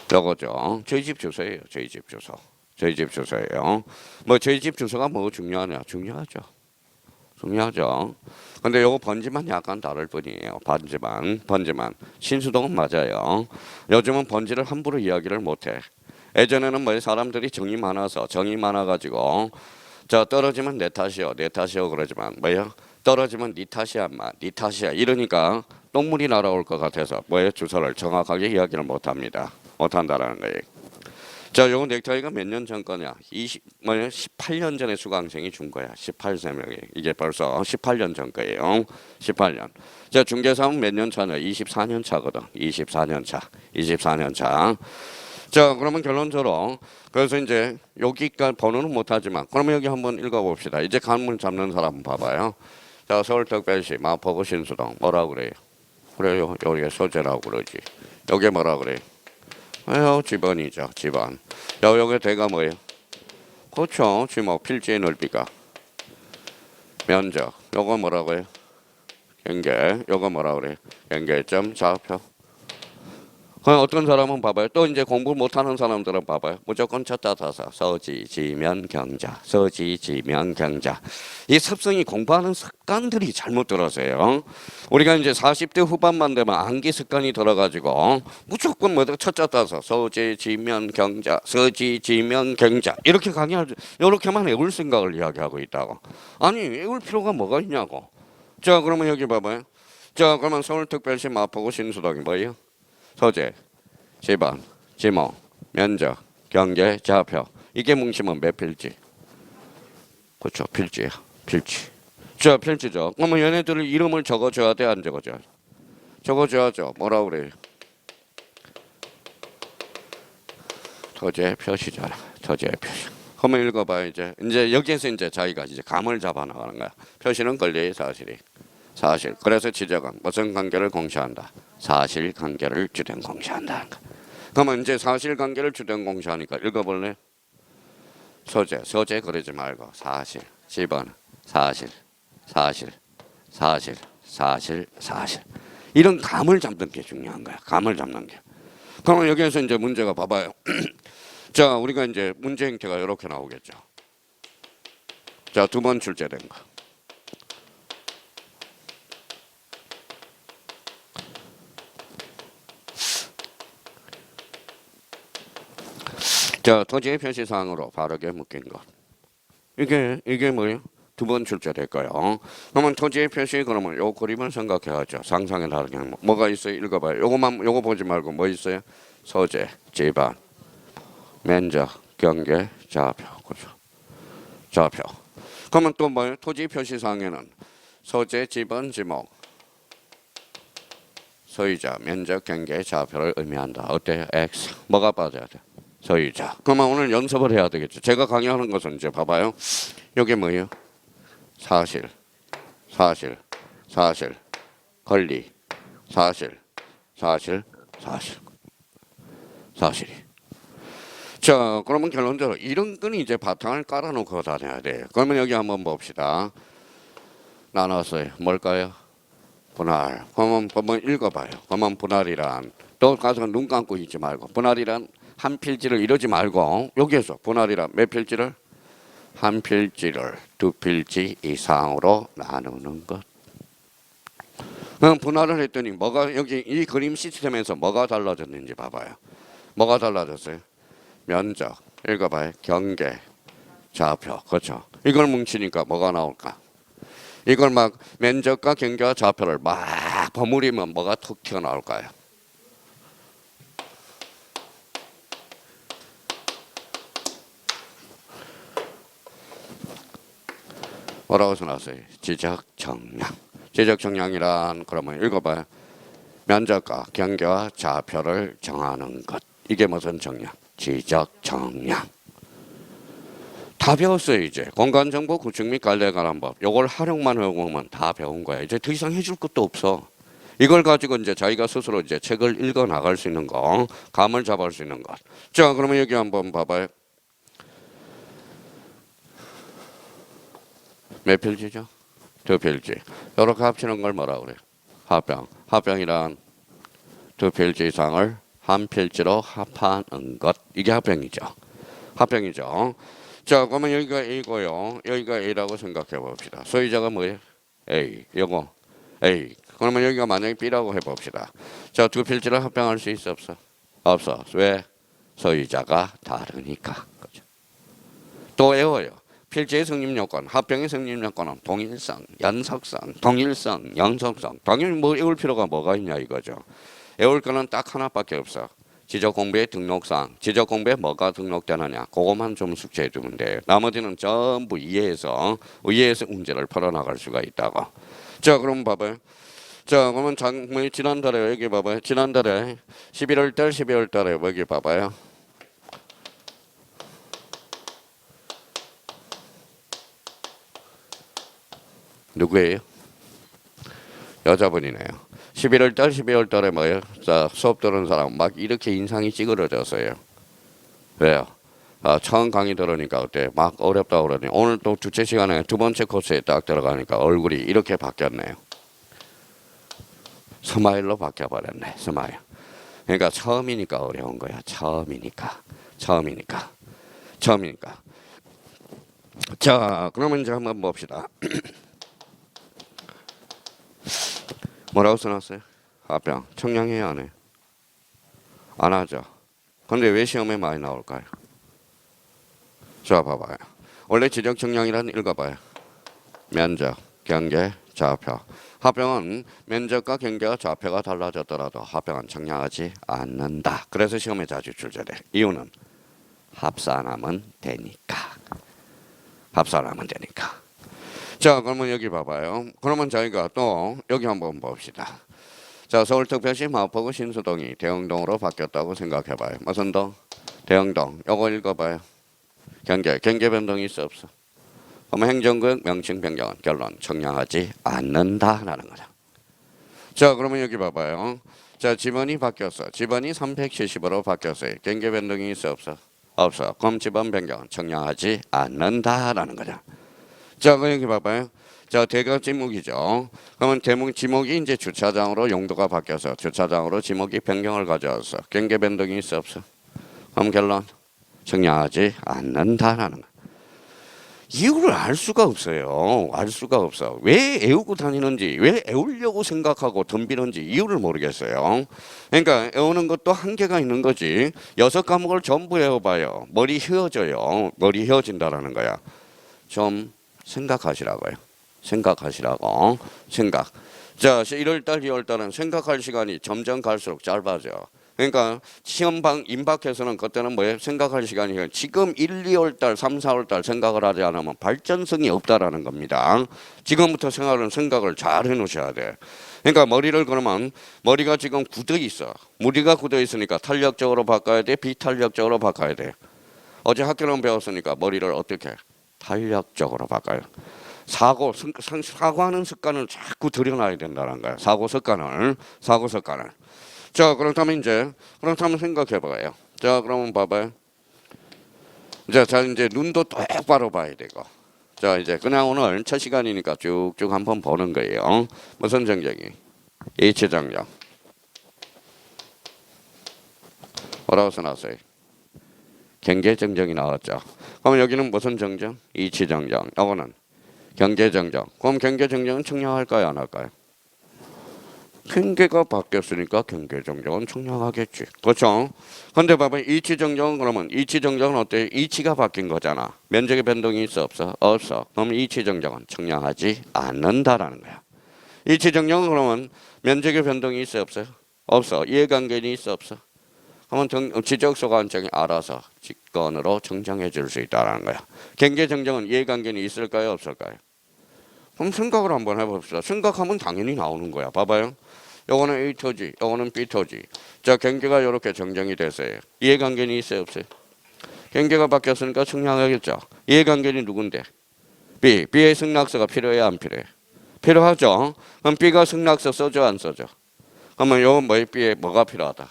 저거죠. 저희 집 주소예요. 저희 집 주소. 저희 집 주소예요. 뭐 저희 집 주소가 뭐 중요하냐? 중요하죠. 중요하죠. 근데 요거 번지만 약간 다를 뿐이에요. 번지만. 신수동은 맞아요. 요즘은 번지를 함부로 이야기를 못해. 예전에는 뭐 사람들이 정이 많아가지고 자 떨어지면 내 탓이요 그러지만 뭐예요? 떨어지면 네 탓이야 인마 네 탓이야 이러니까 똥물이 날아올 것 같아서 뭐예요? 주소를 정확하게 이야기를 못합니다. 못한다라는 거예요. 자, 요거 넥타이가 몇 년 전 거냐? 18년 전에 수강생이 준 거야. 18세명이. 이게 벌써 18년 전 거예요. 18년. 자, 중개사는 몇 년 차냐? 24년 차거든. 24년 차. 24년 차. 자, 그러면 결론적으로 그래서 이제 여기까지 번호는 못하지만 그러면 여기 한번 읽어봅시다. 이제 감을 잡는 사람 봐봐요. 자, 서울특별시 마포구 신수동 뭐라 그래요? 그래요. 여기가 소재라고 그러지. 여기 뭐라 그래요? 지번이죠. 지번. 여기 대가 뭐예요? 그렇죠. 지목 필지의 넓이가 면적. 요거 뭐라고 해요? 경계. 요거 뭐라고 그래요? 경계점 좌표. 어떤 사람은 봐봐요. 또 이제 공부 못하는 사람들은 봐봐요. 무조건 쳤다 다사. 서지, 지면, 경자. 서지, 지면, 경자. 이 습성이 공부하는 습관들이 잘못 들어서요. 우리가 이제 40대 후반만 되면 암기 습관이 들어가지고 무조건 뭐다 쳤다 다사. 서지, 지면, 경자. 서지, 지면, 경자. 이렇게 강의할 이렇게만 외울 생각을 이야기하고 있다고. 아니 외울 필요가 뭐가 있냐고. 자 그러면 여기 봐봐요. 자 그러면 서울특별시 마포구 신수동이 뭐예요? 소재, 지번, 지목, 면적, 경계, 좌표. 이게 뭉치면 몇 필지? 그렇죠. 필지야. 필지. 자, 필지죠. 그러면 얘네들 이름을 적어줘야 돼, 안 적어줘야 돼? 적어줘야죠. 뭐라고 그래요? 토지의 표시잖아. 토지의 표시. 한번 읽어봐요. 이제 여기에서 이제 자기가 이제 감을 잡아 나가는 거야. 표시는 권리의 사실이. 사실. 그래서 지적은 무슨 관계를 공시한다. 사실관계를 주된 공시한다. 그러면 이제 사실관계를 주된 공시하니까 읽어볼래? 소재 그러지 말고 사실, 지번, 사실. 이런 감을 잡는 게 중요한 거야. 감을 잡는 게. 그러면 여기에서 이제 문제가 봐봐요. 자, 우리가 이제 문제 형태가 이렇게 나오겠죠. 자, 두 번 출제된 거. 자, 토지의 표시사항으로 바르게 묶인 것. 이게 뭐예요? 두 번 출제될까요? 그러면 토지의 표시 그러면 요 그림을 생각해야죠. 상상의 다른 항목. 뭐가 있어요? 읽어봐요. 요거 보지 말고 뭐 있어요? 소재, 지번, 면적, 경계, 좌표. 그렇죠. 좌표. 그러면 또 뭐예요? 토지 표시사항에는 소재, 지번, 지목, 소유자, 면적, 경계, 좌표를 의미한다. 어때요? X. 뭐가 빠져야 돼? 소유자. 그러면 오늘 연습을 해야 되겠죠. 제가 강의하는 것은 이제 봐봐요. 이게 뭐예요? 사실, 권리, 사실이. 자, 그러면 결론적으로 이런 건 이제 바탕을 깔아놓고 다녀야 돼요. 그러면 여기 한번 봅시다. 나눴어요. 뭘까요? 분할. 그러면 한번 읽어봐요. 그러면 분할이란 또 가서 눈 감고 있지 말고 분할이란 한 필지를 이러지 말고 여기에서 분할이란 몇 필지를? 한 필지를 두 필지 이상으로 나누는 것. 분할을 했더니 뭐가 여기 이 그림 시스템에서 뭐가 달라졌는지 봐봐요. 뭐가 달라졌어요? 면적, 읽어봐요. 경계, 좌표, 그렇죠. 이걸 뭉치니까 뭐가 나올까? 이걸 막 면적과 경계와 좌표를 막 버무리면 뭐가 툭 튀어나올까요? 뭐라고 써놨어요? 지적 정량. 지적 정량이란 그러면 읽어봐요. 면적과 경계와 좌표를 정하는 것. 이게 무슨 정량? 지적 정량. 다 배웠어요. 이제 공간정보 구축 및 관리에 관한 법. 요걸 활용만 하고 오면 다 배운 거야. 이제 더 이상 해줄 것도 없어. 이걸 가지고 이제 자기가 스스로 이제 책을 읽어 나갈 수 있는 거, 감을 잡을 수 있는 것. 자, 그러면 여기 한번 봐봐요. 몇 필지죠? 두 필지. 이렇게 합치는 걸 뭐라 그래요? 합병. 합병이란 두 필지 이상을 한 필지로 합하는 것. 이게 합병이죠. 합병이죠. 자, 그러면 여기가 A고요. 여기가 A라고 생각해 봅시다. 소유자가 뭐예요? A. 요거 A. 그러면 여기가 만약에 B라고 해봅시다. 자, 두 필지를 합병할 수 있어 없어? 없어. 왜? 소유자가 다르니까. 그렇죠. 또 외워요. 필지의 성립 요건, 합병의 성립 요건은 동일성, 연속성, 동일성, 연속성. 당연히 뭐 외울 필요가 뭐가 있냐 이거죠. 외울 거는 딱 하나밖에 없어. 지적 공부의 등록상, 지적 공부에 뭐가 등록되느냐, 그것만 좀 숙제해 두면 돼요. 나머지는 전부 이해해서 문제를 풀어나갈 수가 있다고. 자, 그럼 봐봐요. 자, 그러면 지난달에 여기 봐봐요. 지난달에 11월 달, 12월 달에 여기 봐봐요. 누구예요? 여자분이네요. 11월 달, 12월 달에 뭐예요? 자, 수업 들은 사람 막 이렇게 인상이 찌그러졌어요. 왜요? 처음 강의 들으니까 그때 막 어렵다 그러더니 오늘 또 주체 시간에 두 번째 코스에 딱 들어가니까 얼굴이 이렇게 바뀌었네요. 스마일로 바뀌어버렸네. 스마일. 그러니까 처음이니까 어려운 거야. 처음이니까. 자, 그러면 이제 한번 봅시다. 뭐라고 써놨어요? 합병. 청량해야 안 해요? 안 하죠. 근데 왜 시험에 많이 나올까요? 자, 봐봐요. 원래 지적 청량이란 읽어봐요. 면적, 경계, 좌표. 합병은 면적과 경계와 좌표가 달라졌더라도 합병은 청량하지 않는다. 그래서 시험에 자주 출제돼. 이유는 합산하면 되니까. 자, 그러면 여기 봐봐요. 그러면 저희가 또 여기 한번 봅시다. 자, 서울특별시 마포구 신수동이 대흥동으로 바뀌었다고 생각해봐요. 무슨 동? 대흥동. 요거 읽어봐요. 경계 변동이 있어 없어? 그러면 행정구역 명칭 변경은 결론 청량하지 않는다라는 거죠. 자, 그러면 여기 봐봐요. 자, 지번이 바뀌었어. 지번이 370으로 바뀌었어요. 경계 변동이 있어 없어? 없어. 그럼 지번 변경은 청량하지 않는다라는 거죠. 자, 그럼 여기 봐봐요. 자, 대각 지목이죠. 그러면 지목이 이제 주차장으로 용도가 바뀌어서 주차장으로 지목이 변경을 가져왔어. 경계 변동이 있어 없어? 그럼 결론 청량하지 않는다라는 거. 이유를 알 수가 없어요. 왜 애우고 다니는지, 왜 애우려고 생각하고 덤비는지 이유를 모르겠어요. 그러니까 애우는 것도 한계가 있는 거지. 6과목을 전부 애워봐요. 머리 휘어져요. 머리 휘어진다라는 거야. 좀 생각하시라고요. 생각. 자, 1월달, 2월달은 생각할 시간이 점점 갈수록 짧아져. 그러니까 시험방 임박해서는 그때는 뭐예요? 생각할 시간이 지금 1, 2월달, 3, 4월달 생각을 하지 않으면 발전성이 없다라는 겁니다. 지금부터 생각을 잘 해놓으셔야 돼. 그러니까 머리가 지금 굳어 있어. 무리가 굳어 있으니까 탄력적으로 바꿔야 돼, 비탄력적으로 바꿔야 돼. 어제 학교는 배웠으니까 머리를 어떻게 탄력적으로 바꿔요. 사고하는 습관을 자꾸 들여놔야 된다는 거야. 사고 습관을. 자, 그렇다면 생각해봐요. 자, 그러면 봐봐요. 이제 눈도 똑바로 봐야 되고. 자, 이제 그냥 오늘 첫 시간이니까 쭉쭉 한번 보는 거예요. 무슨 정정이? H 정정. 뭐라고 써놨어요? 경계 정정이 나왔죠. 그럼 여기는 무슨 정정? 이치 정정. 이거는 경계 정정. 그럼 경계 정정은 청량할까요, 안 할까요? 경계가 바뀌었으니까 경계정정은 청량하겠지. 그렇죠? 근데 봐봐, 이치정정은 그러면 이치정정은 어때? 이치가 바뀐 거잖아. 면적의 변동이 있어 없어? 없어. 그럼 이치정정은 청량하지 않는다라는 거야. 이치정정은 그러면 면적의 변동이 있어 없어요? 없어. 이해관계는 있어 없어? 그러면 지적소관청이 알아서 직권으로 정정해 줄 수 있다는 거야. 경계정정은 이해관계는 있을까요 없을까요? 그럼 생각을 한번 해봅시다. 생각하면 당연히 나오는 거야. 봐봐요. 요거는 A 토지, 요거는 B 토지. 자, 경계가 이렇게 정정이 됐어요. 이해관계는 있어요 없어요? 경계가 바뀌었으니까 청량하겠죠. 이해관계는 누군데? B. B의 승낙서가 필요해 안 필요해? 필요하죠. 그럼 B가 승낙서 써줘 안 써줘? 그러면 요 B에 뭐가 필요하다?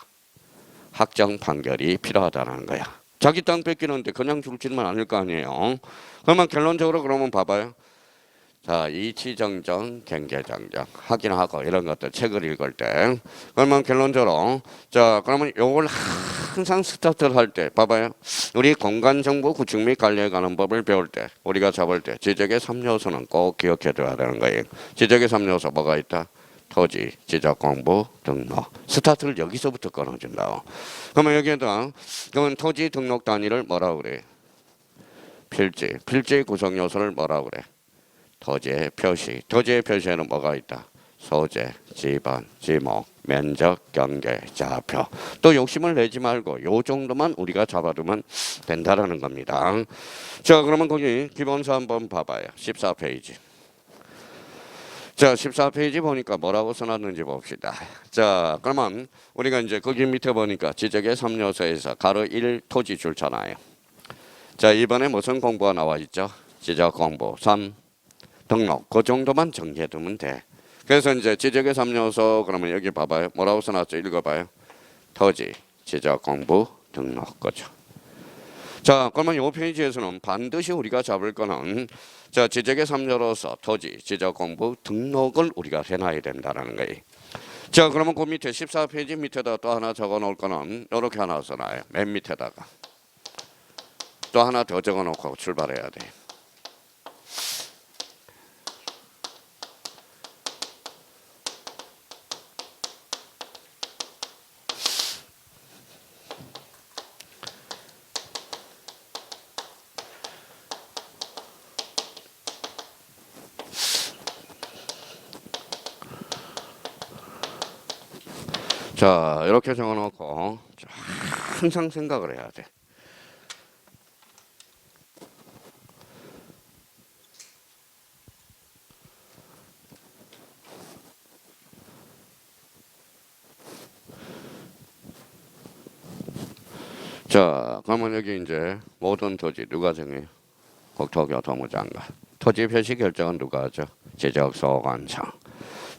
확정 판결이 필요하다는 거야. 자기 땅 뺏기는데 그냥 줄지는 않을 거 아니에요. 그러면 결론적으로 그러면 봐봐요. 자, 이치정정, 경계정정 확인하고 이런 것들 책을 읽을 때 그러면 결론적으로 자 그러면 요걸 항상 스타트를 할 때 봐봐요. 우리 공간정보 구축 및 관리에 관한 법을 배울 때 우리가 잡을 때 지적의 3요소는 꼭 기억해 둬야 되는 거예요. 지적의 3요소 뭐가 있다? 토지, 지적공부, 등록. 스타트를 여기서부터 끊어준다. 그러면 여기에다 그러면 토지 등록 단위를 뭐라고 그래? 필지. 필지의 구성 요소를 뭐라고 그래? 토지의 표시. 토지의 표시에는 뭐가 있다? 소재, 지번, 지목, 면적, 경계, 좌표. 또 욕심을 내지 말고 요 정도만 우리가 잡아두면 된다라는 겁니다. 자, 그러면 거기 기본서 한번 봐봐요. 14페이지. 자, 14페이지 보니까 뭐라고 써놨는지 봅시다. 자, 그러면 우리가 이제 거기 밑에 보니까 지적의 3요소에서 가로 1 토지 줄잖아요. 자, 이번에 무슨 공부가 나와 있죠? 지적 공부 3 등록. 그 정도만 정리해두면 돼. 그래서 이제 지적의 3요소 그러면 여기 봐봐요. 뭐라고 써놨죠? 읽어봐요. 토지, 지적 공부, 등록. 거죠. 자, 그러면 이 페이지에서는 반드시 우리가 잡을 거는 자, 지적의 3요소로서 토지, 지적 공부, 등록을 우리가 해놔야 된다는 거예요. 자, 그러면 그 밑에 14페이지 밑에다 또 하나 적어 놓을 거는 이렇게 하나 써놔요. 맨 밑에다가 또 하나 더 적어 놓고 출발해야 돼. 자, 이렇게 적어놓고 항상 생각을 해야 돼. 자, 그러면 여기 이제 모든 토지 누가 정해요? 국토교통부 장관. 토지 표시 결정은 누가 하죠? 지적소관청.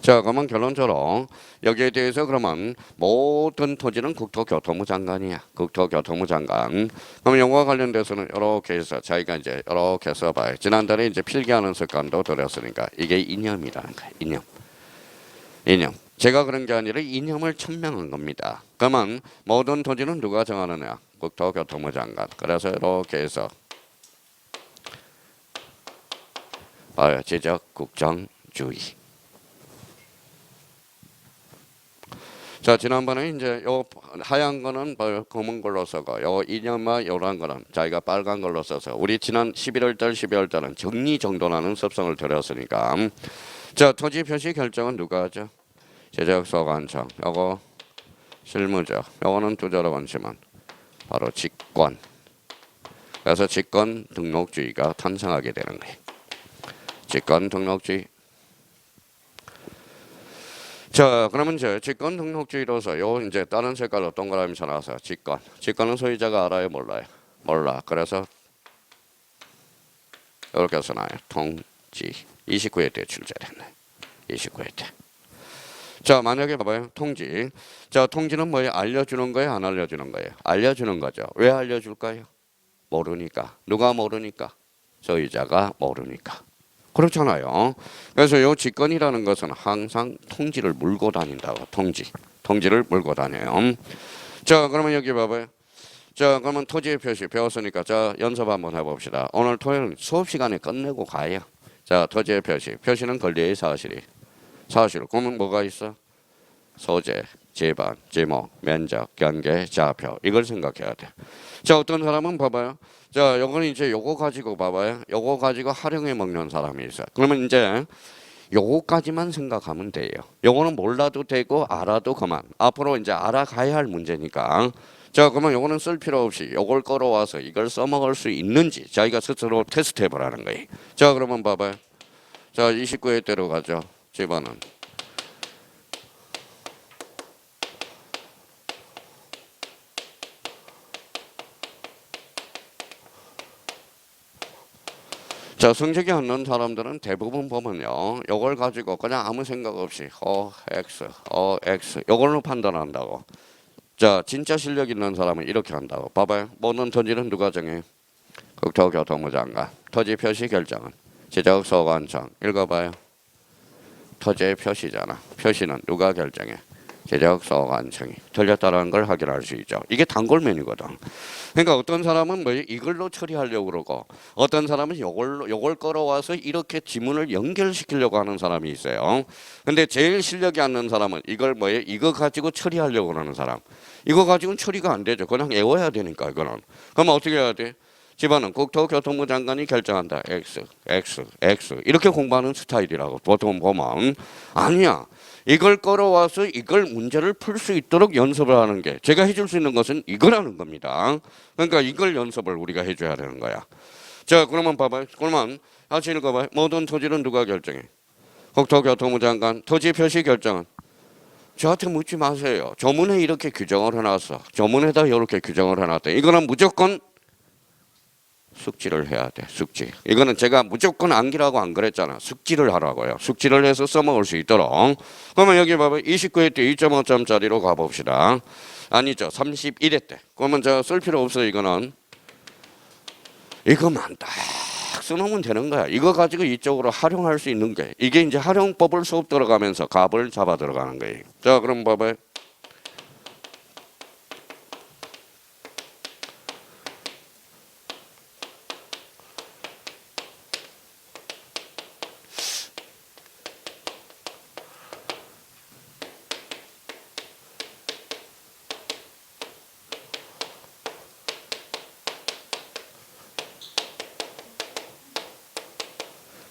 자, 그러면 결론적으로 여기에 대해서 그러면 모든 토지는 국토교통부 장관이야. 국토교통부 장관. 그럼 영어와 관련돼서는 이렇게 해서 자기가 이제 이렇게 써봐요. 지난달에 이제 필기하는 습관도 들였으니까 이게 이념이라는 거야. 이념. 이념. 제가 그런 게 아니라 이념을 천명한 겁니다. 그러면 모든 토지는 누가 정하느냐? 국토교통부 장관. 그래서 이렇게 해서 지적 국정주의. 자, 지난번에 이제 요 하얀 거는 검은 걸로 써고 요 이념과 요런 거는 자기가 빨간 걸로 써서 우리 지난 11월 달 12월 달은 정리정돈하는 습성을 들였으니까 자, 토지 표시 결정은 누가 하죠? 지적소관청. 요거 실무적. 요거는 두자로 번지만 바로 직권. 그래서 직권 등록주의가 탄생하게 되는 거예요. 직권 등록주의. 자, 그러면 이제 직권 등록주의로서 요 이제 다른 색깔로 동그라미 쳐놔서 직권. 직권은 소유자가 알아요, 몰라요? 몰라. 그래서 이렇게 써놔요. 통지. 29회 때 출제됐네. 29회 때. 자, 만약에 봐봐요. 통지. 자, 통지는 뭐예요? 알려주는 거예요? 안 알려주는 거예요? 알려주는 거죠. 왜 알려줄까요? 모르니까. 누가 모르니까? 소유자가 모르니까. 그렇잖아요. 그래서 요 직권이라는 것은 항상 통지를 물고 다닌다고. 통지를 물고 다녀요. 자, 그러면 여기 봐봐요. 자, 그러면 토지의 표시 배웠으니까 자, 연습 한번 해봅시다. 오늘 토요일 수업 시간에 끝내고 가요. 자, 토지의 표시. 표시는 권리의 사실. 그러면 뭐가 있어? 소재, 지번, 지목, 면적, 경계, 좌표 이걸 생각해야 돼. 자, 어떤 사람은 봐봐요. 자, 요거는 이제 요거 가지고 봐봐요. 요거 가지고 활용해 먹는 사람이 있어요. 그러면 이제 요거까지만 생각하면 돼요. 요거는 몰라도 되고 알아도 그만. 앞으로 이제 알아가야 할 문제니까. 자, 그러면 요거는 쓸 필요 없이 요걸 끌어와서 이걸 써먹을 수 있는지 자기가 스스로 테스트 해보라는 거예요. 자, 그러면 봐봐요. 자, 29회 대로 가죠. 집어는. 자, 성적이 안 나는 사람들은 대부분 보면요. 요걸 가지고 그냥 아무 생각 없이 X 요걸로 판단한다고. 자, 진짜 실력 있는 사람은 이렇게 한다고. 봐봐요. 모든 토지는 누가 정해? 국토교통부 장관. 토지 표시 결정은 지적소관청. 읽어봐요. 토지의 표시잖아. 표시는 누가 결정해? 지적소관청이. 틀렸다는 걸 확인할 수 있죠. 이게 단골맨이거든. 그러니까 어떤 사람은 뭐 이걸로 처리하려고 그러고 어떤 사람은 요걸 끌어와서 이렇게 지문을 연결시키려고 하는 사람이 있어요. 근데 제일 실력이 안 나는 사람은 이걸 뭐예요? 이거 가지고 처리하려고 하는 사람. 이거 가지고는 처리가 안 되죠. 그냥 외워야 되니까 이거는. 그럼 어떻게 해야 돼? 집안은 국토교통부 장관이 결정한다. X 이렇게 공부하는 스타일이라고 보통 보면 아니야. 이걸 끌어와서 이걸 문제를 풀 수 있도록 연습을 하는 게 제가 해줄 수 있는 것은 이거라는 겁니다. 그러니까 이걸 연습을 우리가 해줘야 되는 거야. 자, 그러면 봐봐요. 그러면 다시 읽어봐요. 모든 토지는 누가 결정해? 국토교통부 장관. 토지 표시 결정은 저한테 묻지 마세요. 조문에 이렇게 규정을 해놨어. 조문에다 이렇게 규정을 해놨대. 이거는 무조건 숙지를 해야 돼. 숙지. 이거는 제가 무조건 암기라고 안 그랬잖아. 숙지를 하라고요. 숙지를 해서 써먹을 수 있도록. 그러면 여기 봐봐. 29회 때 2.5점짜리로 가봅시다. 아니죠. 31회 때. 그러면 저 쓸 필요 없어요. 이거는. 이거만 딱 써놓으면 되는 거야. 이거 가지고 이쪽으로 활용할 수 있는 게. 이게 이제 활용법을 수업 들어가면서 값을 잡아 들어가는 거예요. 자, 그럼 봐봐요.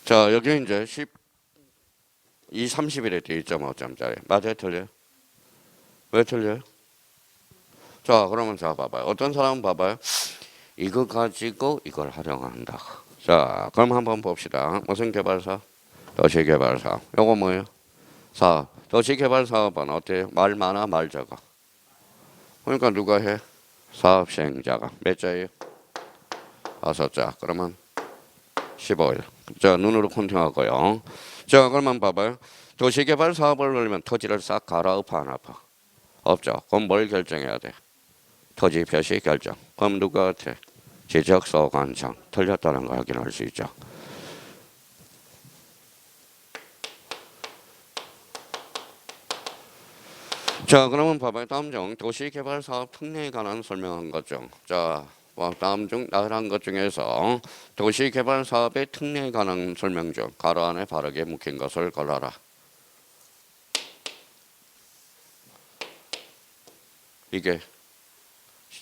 자, 여기 이제 30일에 돼 1.5점짜리. 맞아요? 틀려요? 왜 틀려요? 자, 그러면 자, 봐봐요. 어떤 사람은 봐봐요. 이거 가지고 이걸 활용한다. 자, 그럼 한번 봅시다. 무슨 개발사? 도시개발사. 요거 뭐예요? 사업. 도시개발사업은 어때요? 말 많아, 말 적어? 그러니까 누가 해? 사업 시행자가. 몇 자예요? 5자. 그러면 15일. 자, 눈으로 컨팅하고요. 자, 그러면 봐봐요. 도시개발 사업을 넣으면 토지를 싹 갈아엎어 안 아파? 없죠. 그럼 뭘 결정해야 돼? 토지 표시 결정. 그럼 누가 같아? 지적소관청. 틀렸다는 거 확인할 수 있죠. 자, 그러면 봐봐요. 다음 중 도시개발 사업 특례에 관한 설명한 것 중. 자, 다음 중 나열한 것 중에서 도시개발 사업의 특례에 관한 설명 중 가로 안에 바르게 묶인 것을 골라라. 이게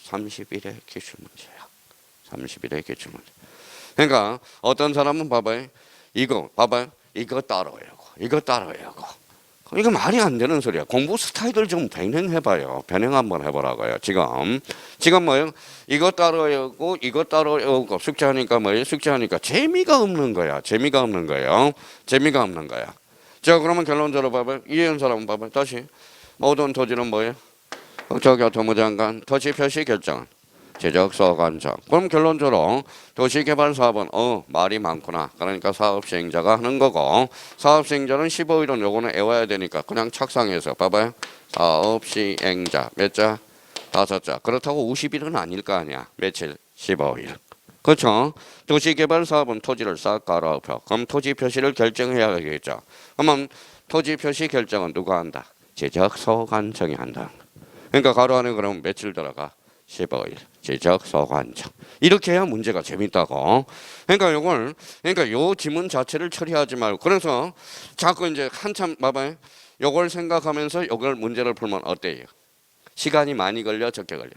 30일의 기출문제야. 30일의 기출문제. 그러니까 어떤 사람은 봐봐요. 이거 봐봐요. 이거 따로 외우고 이거 따로 외우고. 이거 말이 안 되는 소리야. 공부 스타일을 좀 변형해봐요. 변형 한번 해보라고요. 지금 뭐예요? 이거 따로 외우고 이거 따로 외우고 숙제하니까 뭐예요? 숙제하니까 재미가 없는 거야. 재미가 없는 거예요. 재미가 없는 거야. 자, 그러면 결론적으로 봐봐요. 이해한 사람은 봐봐요. 다시 모든 토지는 뭐예요? 국토교통부 장관 토지 표시 결정. 지적소관청. 그럼 결론적으로 도시개발사업은 말이 많구나. 그러니까 사업시행자가 하는 거고 사업시행자는 15일은 요거는 외워야 되니까 그냥 착상해서 봐봐요. 사업시행자 몇 자? 5자. 그렇다고 50일은 아닐 거 아니야. 며칠? 15일. 그렇죠? 도시개발사업은 토지를 싹 갈아엎어. 그럼 토지 표시를 결정해야 되겠죠. 그러면 토지 표시 결정은 누가 한다? 지적소관청이 한다. 그러니까 가로 안에 그러면 며칠 들어가? 15일. 지적소관청. 이렇게 해야 문제가 재밌다고. 그러니까 요 지문 자체를 처리하지 말고 그래서 자꾸 이제 한참 봐봐요. 요걸 생각하면서 요걸 문제를 풀면 어때요? 시간이 많이 걸려 적게 걸려?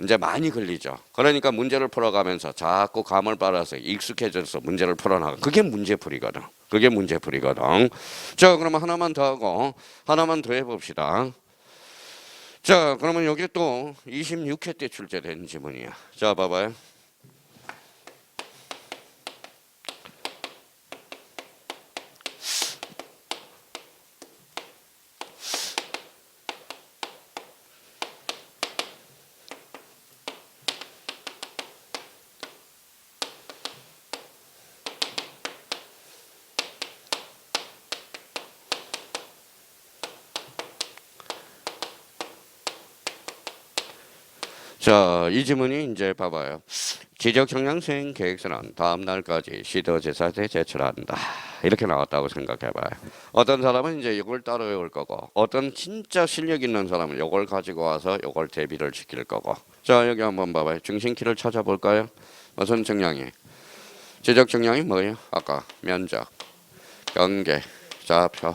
이제 많이 걸리죠. 그러니까 문제를 풀어가면서 자꾸 감을 빨아서 익숙해져서 문제를 풀어나가. 그게 문제풀이거든. 그게 문제풀이거든. 자, 그러면 하나만 더 하고 하나만 더 해봅시다. 자, 그러면 여기 또 26회 때 출제된 지문이야. 자, 봐봐요. 자, 이 지문이 이제 봐봐요. 지적 정량 수행 계획서는 다음 날까지 시도지사한테 제출한다. 이렇게 나왔다고 생각해봐요. 어떤 사람은 이제 이걸 따로 외울 거고, 어떤 진짜 실력 있는 사람은 이걸 가지고 와서 이걸 대비를 시킬 거고. 자, 여기 한번 봐봐요. 중심키를 찾아볼까요? 무슨 정량이? 지적 정량이 뭐예요? 아까 면적, 경계, 좌표,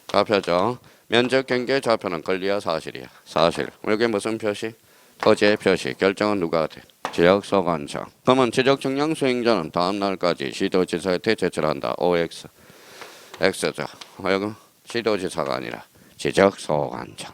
좌표죠. 면적, 경계, 좌표는 권리야, 사실이야? 사실. 여기 무슨 표시? 토지의 표시. 결정은 누가 돼? 지역소관청. 그러면 지적 정량 수행자는 다음 날까지 시도지사한테 제출한다. OX. X죠. 여기 시도지사가 아니라 지적소관청.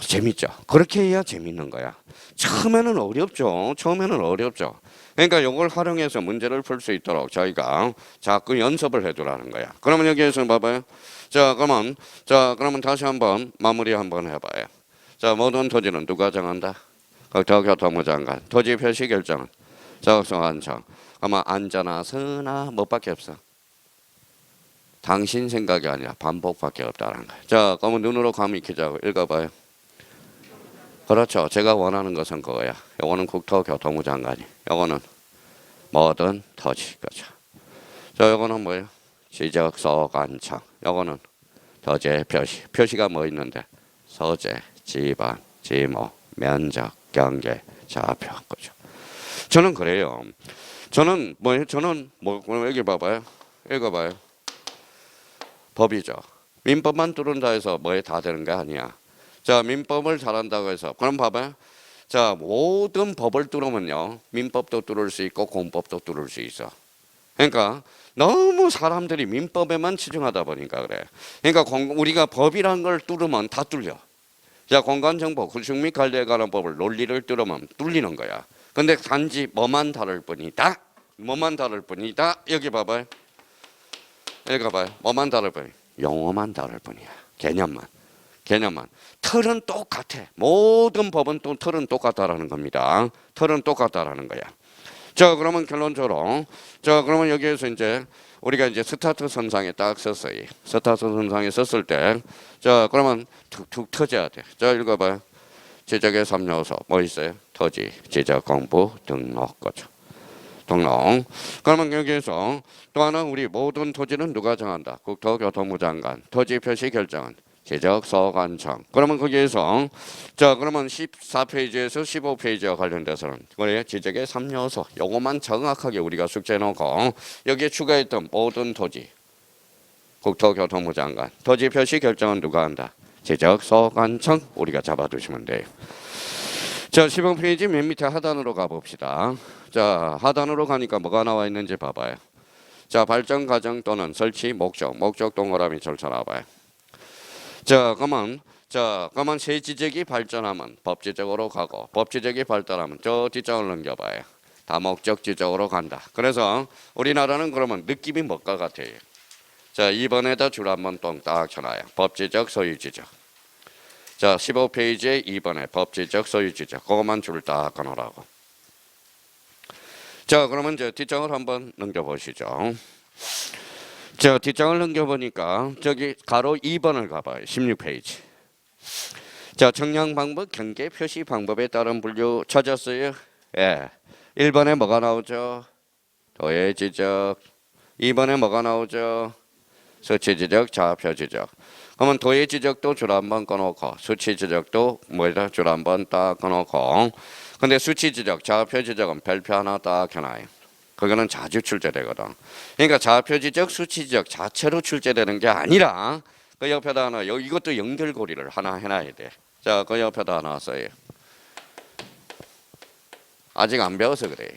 재밌죠? 그렇게 해야 재밌는 거야. 처음에는 어렵죠. 처음에는 어렵죠. 그러니까 이걸 활용해서 문제를 풀 수 있도록 저희가 자꾸 연습을 해두라는 거야. 그러면 여기에서 봐봐요. 자, 그러면 다시 한번 마무리 한번 해봐요. 자, 모든 토지는 누가 정한다? 국토교통부 장관. 토지 표시 결정은 지역소관청. 아마 앉아나 서나 뭐밖에 없어. 당신 생각이 아니라 반복밖에 없다는 거야. 자, 그러면 눈으로 감히 익히자고 읽어봐요. 그렇죠. 제가 원하는 것은 그거야. 요거는 국토교통부 장관이. 요거는 모든 토지. 그렇죠. 자, 요거는 뭐예요? 지적소관청. 요거는 토지의 표시. 표시가 뭐 있는데? 소재, 지방, 지모, 면적, 경계, 좌표. 그렇죠. 저는 그래요. 저는 여기 봐봐요. 읽어봐요. 법이죠. 민법만 뚫은다 해서 뭐에 다 되는 게 아니야. 자, 민법을 잘한다고 해서 그럼 봐봐요. 자, 모든 법을 뚫으면요, 민법도 뚫을 수 있고 공법도 뚫을 수 있어. 그러니까 너무 사람들이 민법에만 치중하다 보니까 그래. 그러니까 우리가 법이란 걸 뚫으면 다 뚫려. 자, 공간정보, 구축 및 관리에 관한 법을 논리를 뚫으면 뚫리는 거야. 근데 단지 뭐만 다를 뿐이다. 뭐만 다를 뿐이다. 여기 봐봐요. 읽어봐요. 뭐만 다를 뿐이. 용어만 다를 뿐이야. 개념만. 틀은 똑같아. 모든 법은 또 틀은 똑같다라는 겁니다. 틀은 똑같다라는 거야. 자, 그러면 결론적으로, 자, 그러면 여기에서 이제 우리가 이제 스타트 선상에 딱 섰어요. 스타트 선상에 섰을 때, 자, 그러면 툭툭 터져야 돼. 자, 읽어봐요. 지적의 3요소 뭐 있어요? 토지, 지적 공부, 등록 거죠. 등록. 그러면 여기에서 또 하나 우리 모든 토지는 누가 정한다? 국토교통부 장관. 토지 표시 결정은 지적소관청. 그러면 거기에서 자, 그러면 14페이지에서 15페이지와 관련돼서는 그래 지적의 3요소 요것만 정확하게 우리가 숙제해 놓고 여기에 추가했던 모든 토지 국토교통부 장관. 토지 표시 결정은 누가 한다? 지적소관청. 우리가 잡아두시면 돼요. 자, 15페이지 맨 밑에 하단으로 가봅시다. 자, 하단으로 가니까 뭐가 나와 있는지 봐봐요. 자, 발전 과정 또는 설치 목적 동그라미 절차 나와봐요. 자, 그러면 새 지적이 발전하면 법지적으로 가고 법지적이 발달하면 저 뒷장을 넘겨봐요. 다목적 지적으로 간다. 그래서 우리나라는 그러면 느낌이 뭐가 같아요? 자, 2번에다 줄 한번 딱 쳐놔요. 법지적 소유지적. 자, 15페이지에 2번에 법지적 소유지적. 그것만 줄 딱 끊으라고. 자, 그러면 이제 뒷장을 한번 넘겨보시죠. 자, 뒷장을 넘겨보니까 저기 가로 2번을 가봐요. 16페이지. 자, 정량 방법, 경계 표시 방법에 따른 분류 찾았어요? 예. 1번에 뭐가 나오죠? 도의 지적. 2번에 뭐가 나오죠? 수치 지적, 좌표 지적. 그러면 도의 지적도 줄 한번 꺼놓고 수치 지적도 뭐다 줄 한번 딱 꺼놓고. 근데 수치 지적, 좌표 지적은 별표 하나 딱 해놔요. 그거는 자주 출제되거든. 그러니까 좌표 지적, 수치 지적 자체로 출제되는 게 아니라 그 옆에다 하나 이것도 연결고리를 하나 해놔야 돼. 자, 그 옆에다 하나 써요. 아직 안 배워서 그래.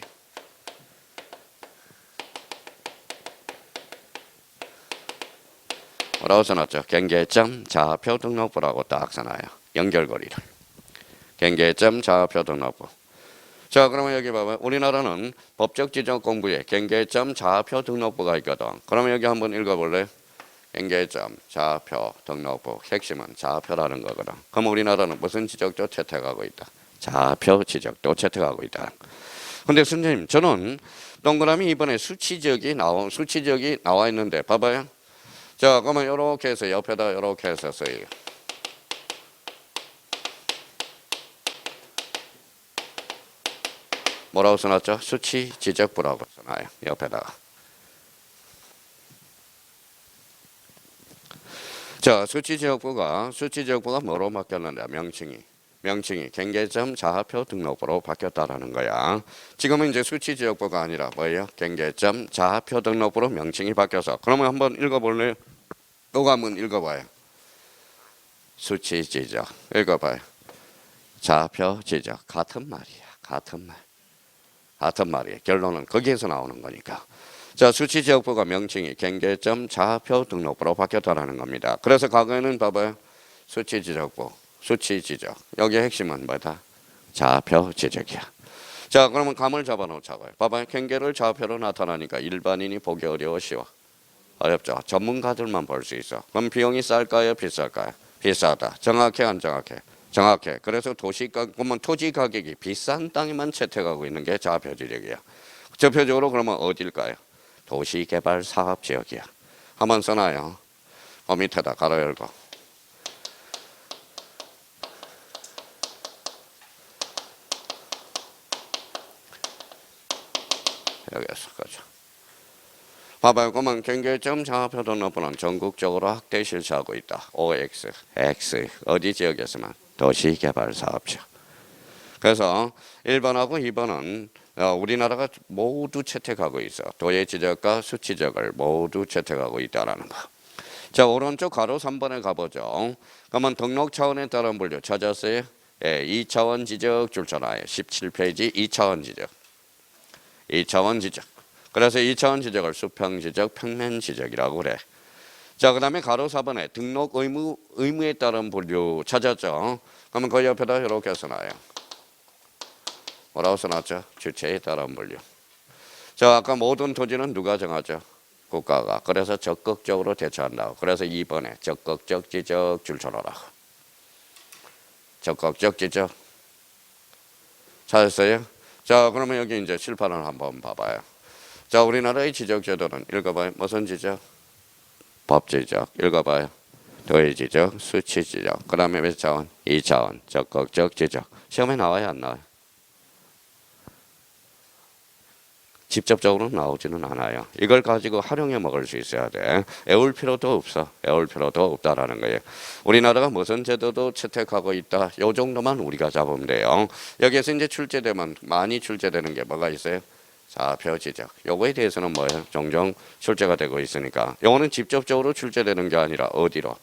뭐라고 써놨죠? 경계점 좌표 등록부라고 딱 써놔요. 연결고리를. 경계점 좌표 등록부. 자, 그러면 여기 봐봐요. 우리나라는 법적 지적 공부에 경계점 좌표 등록부가 있거든. 그러면 여기 한번 읽어볼래요? 경계점 좌표 등록부. 핵심은 좌표라는 거거든. 그럼 우리나라는 무슨 지적도 채택하고 있다? 좌표 지적도 채택하고 있다. 근데 선생님, 저는 동그라미 이번에 수치 지역이 나와 있는데 봐봐요. 자, 그러면 이렇게 해서 옆에다 이렇게 해서 써요. 뭐라고 써놨죠? 수치 지적부라고 써놔요. 옆에다가. 자, 수치 지적부가 뭐로 바뀌었는데 명칭이 경계점 좌표 등록부로 바뀌었다라는 거야. 지금은 이제 수치 지역부가 아니라 뭐예요? 경계점 좌표 등록부로 명칭이 바뀌어서. 그러면 한번 읽어볼래요? 이거 한번 읽어봐요. 수치 지적 읽어봐요. 좌표 지적 같은 말이야. 같은 말이에요. 결론은 거기에서 나오는 거니까. 자, 수치 지역부가 명칭이 경계점 좌표 등록부로 바뀌었다라는 겁니다. 그래서 과거에는 봐봐요. 수치 지적부, 수치 지적. 여기 핵심은 뭐다? 좌표 지적이야. 자, 그러면 감을 잡아놓자고요. 봐봐요. 경계를 좌표로 나타나니까 일반인이 보기 쉬워. 어렵죠. 전문가들만 볼 수 있어. 그럼 비용이 쌀까요? 비쌀까요? 비싸다. 정확해? 안 정확해? 정확해. 그래서 그러면 토지 가격이 비싼 땅에만 채택하고 있는 게 좌표 지역이야. 대표적으로 그러면 어딜까요? 도시개발 사업지역이야. 한번 써놔요. 밑에다 가로 열고. 여기서 그죠. 봐봐요. 그러면 경계점 좌표 등록부는 전국적으로 확대 실시하고 있다. OX, X 어디 지역에서만 도시개발 사업지역. 그래서 1번하고 2번은 우리나라가 모두 채택하고 있어. 도의 지적과 수치적을 모두 채택하고 있다라는 거. 자, 오른쪽 가로 3번에 가보죠. 그러면 등록 차원에 따른 분류 찾았어요? 예, 2차원 지적 줄쳐놔요. 17페이지 2차원 지적. 2차원 지적. 그래서 2차원 지적을 수평 지적, 평면 지적이라고 그래. 자, 그 다음에 가로 4번에 등록 의무에 따른 분류 찾았죠. 그러면 그 옆에다 이렇게 써놔요. 뭐라고 써놨죠? 주체에 따른 분류. 자, 아까 모든 토지는 누가 정하죠? 국가가. 그래서 적극적으로 대처한다고. 그래서 2번에 적극적 지적 줄쳐놓으라고. 적극적 지적. 찾았어요? 자, 그러면 여기 이제 칠판을 한번 봐봐요. 자, 우리나라의 지적 제도는 읽어봐요. 무슨 지적? 법 지적. 읽어봐요. 도의 지적, 수치 지적. 그 다음에 몇 차원? 2차원. 적극적 지적. 시험에 나와요, 안 나와요? 직접적으로 나오지는 않아요. 이걸 가지고 활용해 먹을 수 있어야 돼. 애울 필요도 없어. 애울 필요도 없다라는 거예요. 우리나라가 무슨 제도도 채택하고 있다. 요 정도만 우리가 잡으면 돼요. 여기에서 이제 많이 출제되는 게 뭐가 있어요? 좌표 지적. 요거에 대해서는 뭐예요? 종종 출제가 되고 있으니까. 요거는 직접적으로 출제되는 게 아니라 어디로?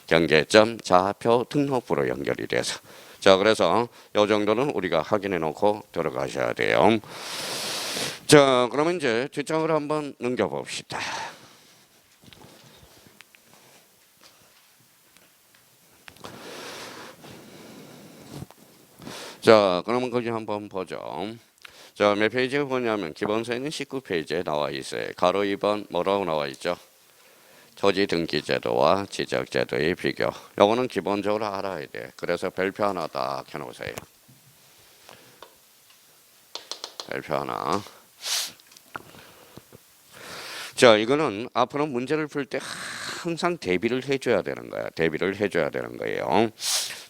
경계점 좌표 등록부로 연결이 돼서. 자, 그래서 요 정도는 우리가 확인해 놓고 들어가셔야 돼요. 자, 그러면 이제 뒷장을 한번 넘겨봅시다. 자, 그러면 거기 한번 보죠. 자, 몇 페이지에 보냐면 기본서에는 19페이지에 나와 있어요. 가로 2번 뭐라고 나와 있죠? 토지 등기 제도와 지적 제도의 비교. 요거는 기본적으로 알아야 돼. 그래서 별표 하나 딱 해놓으세요. 별표 하나. 자, 이거는 앞으로 문제를 풀 때 항상 대비를 해줘야 되는 거야. 대비를 해줘야 되는 거예요.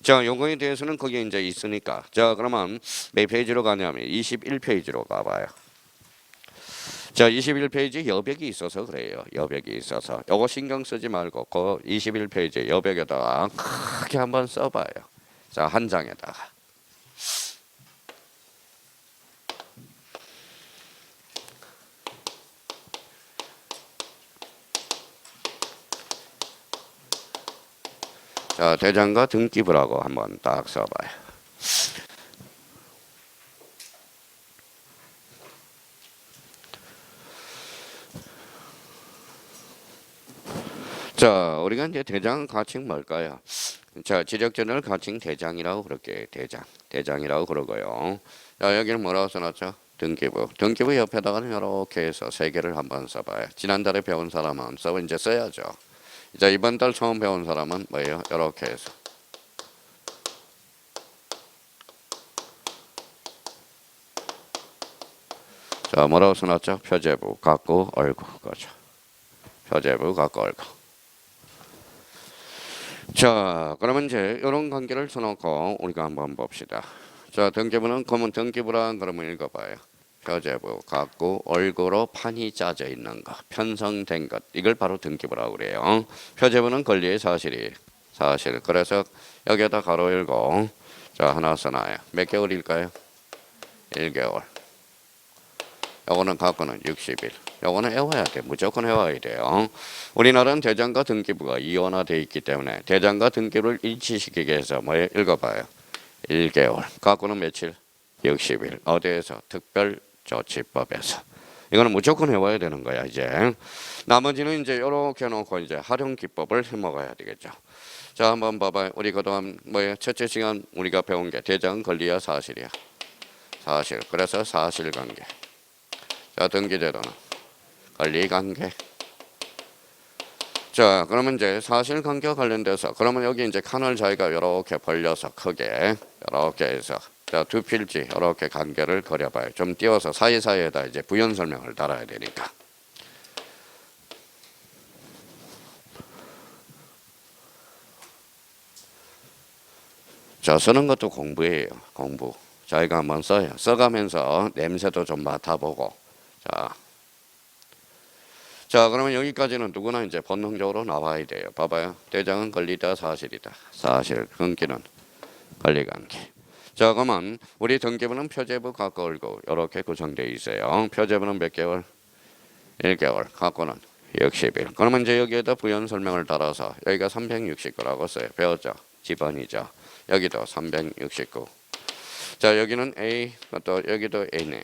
자, 요거에 대해서는 거기에 이제 있으니까. 자, 그러면 몇 페이지로 가냐면 21페이지로 가봐요. 자, 21페이지 여백이 있어서 그래요. 여백이 있어서. 요거 신경 쓰지 말고 그 21페이지 여백에다가 크게 한번 써봐요. 자, 한 장에다가. 자, 대장과 등기부라고 한번 딱 써봐요. 자, 우리가 이제 대장 가칭 뭘까요? 자, 지적전을 가칭 대장이라고 그럴게요. 대장이라고 그러고요. 자, 여기는 뭐라고 써놨죠? 등기부. 등기부 옆에다가는 이렇게 해서 세 개를 한번 써봐요. 지난달에 배운 사람은 이제 써야죠. 이제 이번 달 처음 배운 사람은 뭐예요? 이렇게 해서. 자, 뭐라고 써놨죠? 표제부, 갖고, 얼고. 그렇죠. 표제부, 갖고, 얼고. 자, 그러면 이제 이런 관계를 써놓고 우리가 한번 봅시다. 자, 등기부는 그러면 등기부란 그러면 읽어봐요. 표제부, 갖고, 얼고로 판이 짜져 있는 것, 편성된 것, 이걸 바로 등기부라고 그래요. 표제부는 권리의 사실. 그래서 여기에다 가로 열고, 자, 하나 써놔요. 몇 개월일까요? 1개월. 요거는 갖고는 60일. 요거는 외워야 돼. 무조건 외워야 돼요. 우리나라는 대장과 등기부가 이원화되어 있기 때문에 대장과 등기부를 일치시키기 위해서 뭐예요? 읽어봐요. 1개월. 갖고는 며칠? 60일. 어디에서? 특별조치법에서. 이거는 무조건 외워야 되는 거야, 이제. 나머지는 이제 이렇게 놓고 이제 활용 기법을 해 먹어야 되겠죠. 자, 한번 봐봐요. 우리 그동안 뭐예요? 첫째 시간 우리가 배운 게 대장은 권리야, 사실이야? 사실. 그래서 사실관계. 자, 등기제도는 권리관계. 자, 그러면 이제 사실관계와 관련돼서 그러면 여기 이제 칸을 저희가 이렇게 벌려서 크게 이렇게 해서 자, 두 필지 이렇게 관계를 그려봐요. 좀 띄워서 사이사이에다 이제 부연 설명을 달아야 되니까. 자, 쓰는 것도 공부예요. 공부. 저희가 한번 써요. 써가면서 냄새도 좀 맡아보고. 자, 그러면 여기까지는 누구나 이제 본능적으로 나와야 돼요. 봐봐요. 대장은 권리다, 사실이다. 사실, 등기는 권리관계. 자, 그러면 우리 등기부는 표제부, 갖고, 얼고 이렇게 구성되어 있어요. 표제부는 몇 개월? 1개월. 갖고는 60일. 그러면 이제 여기에다 부연 설명을 달아서 여기가 369라고 써요. 배웠죠? 지번이죠. 여기도 369. 자, 여기는 A, 또 여기도 A네.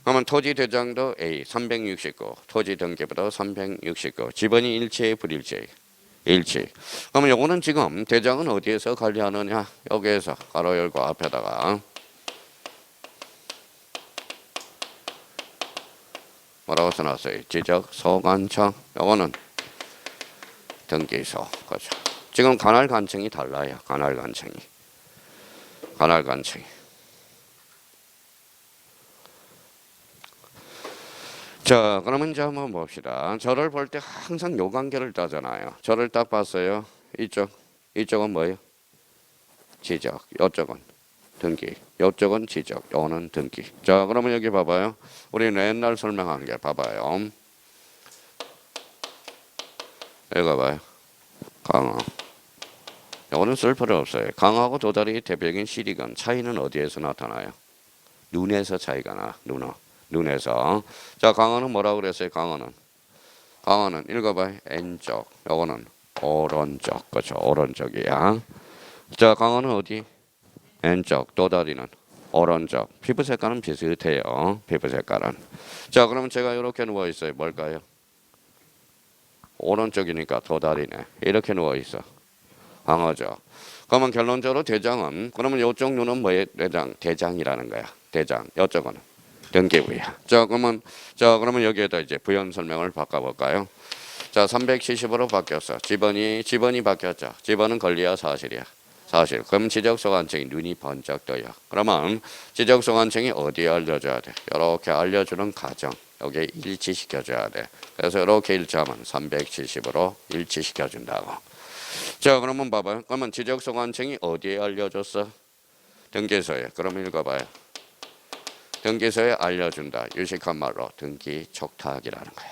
그러면 토지 대장도 A 369, 토지 등기부도 369. 지번이 일치해 불일치해? 일치. 그러면 요거는 지금 대장은 어디에서 관리하느냐? 여기에서 가로 열고 앞에다가 뭐라고 써놨어요? 지적 소관청. 요거는 등기소. 그렇죠. 지금 관할 관청이 달라요. 관할 관청이. 자, 그러면 이제 한번 봅시다. 저를 볼 때 항상 요 관계를 따잖아요. 저를 딱 봤어요. 이쪽은 뭐예요? 지적. 이쪽은 등기. 이쪽은 지적. 요거는 등기. 자, 그러면 여기 봐봐요. 우리 옛날 설명한 게 봐봐요. 읽어봐요. 강어. 요거는 쓸 필요 없어요. 강하고 도다리의 대표적인 시리건 차이는 어디에서 나타나요? 눈에서 차이가 나. 눈에서. 자, 강어는 뭐라고 그랬어요? 강어는 읽어봐요. N쪽. 요거는 오른쪽. 그렇죠. 오른쪽이야. 자, 강어는 어디? N쪽. 도다리는 오른쪽. 피부 색깔은 비슷해요. 피부 색깔은. 자, 그러면 제가 이렇게 누워 있어요. 뭘까요? 오른쪽이니까 도다리네. 이렇게 누워 있어. 강어죠. 그러면 결론적으로 대장은 그러면 이쪽 눈은 뭐예요? 대장이라는 거야. 대장. 이쪽은 등기부야. 자, 그러면 여기에다 이제 부연 설명을 바꿔볼까요? 자, 370으로 바뀌었어. 지번이 바뀌었죠. 지번은 권리야, 사실이야? 사실. 그럼 지적소관청이 눈이 번쩍 떠요. 그러면 지적소관청이 어디에 알려줘야 돼? 이렇게 알려주는 과정. 여기에 일치시켜줘야 돼. 그래서 이렇게 일치하면 370으로 일치시켜준다고. 자, 그러면 봐봐요. 그러면 지적소관청이 어디에 알려줬어? 등기소에. 그럼 읽어봐요. 등기소에 알려준다. 유식한 말로 등기 촉탁이라는 거야.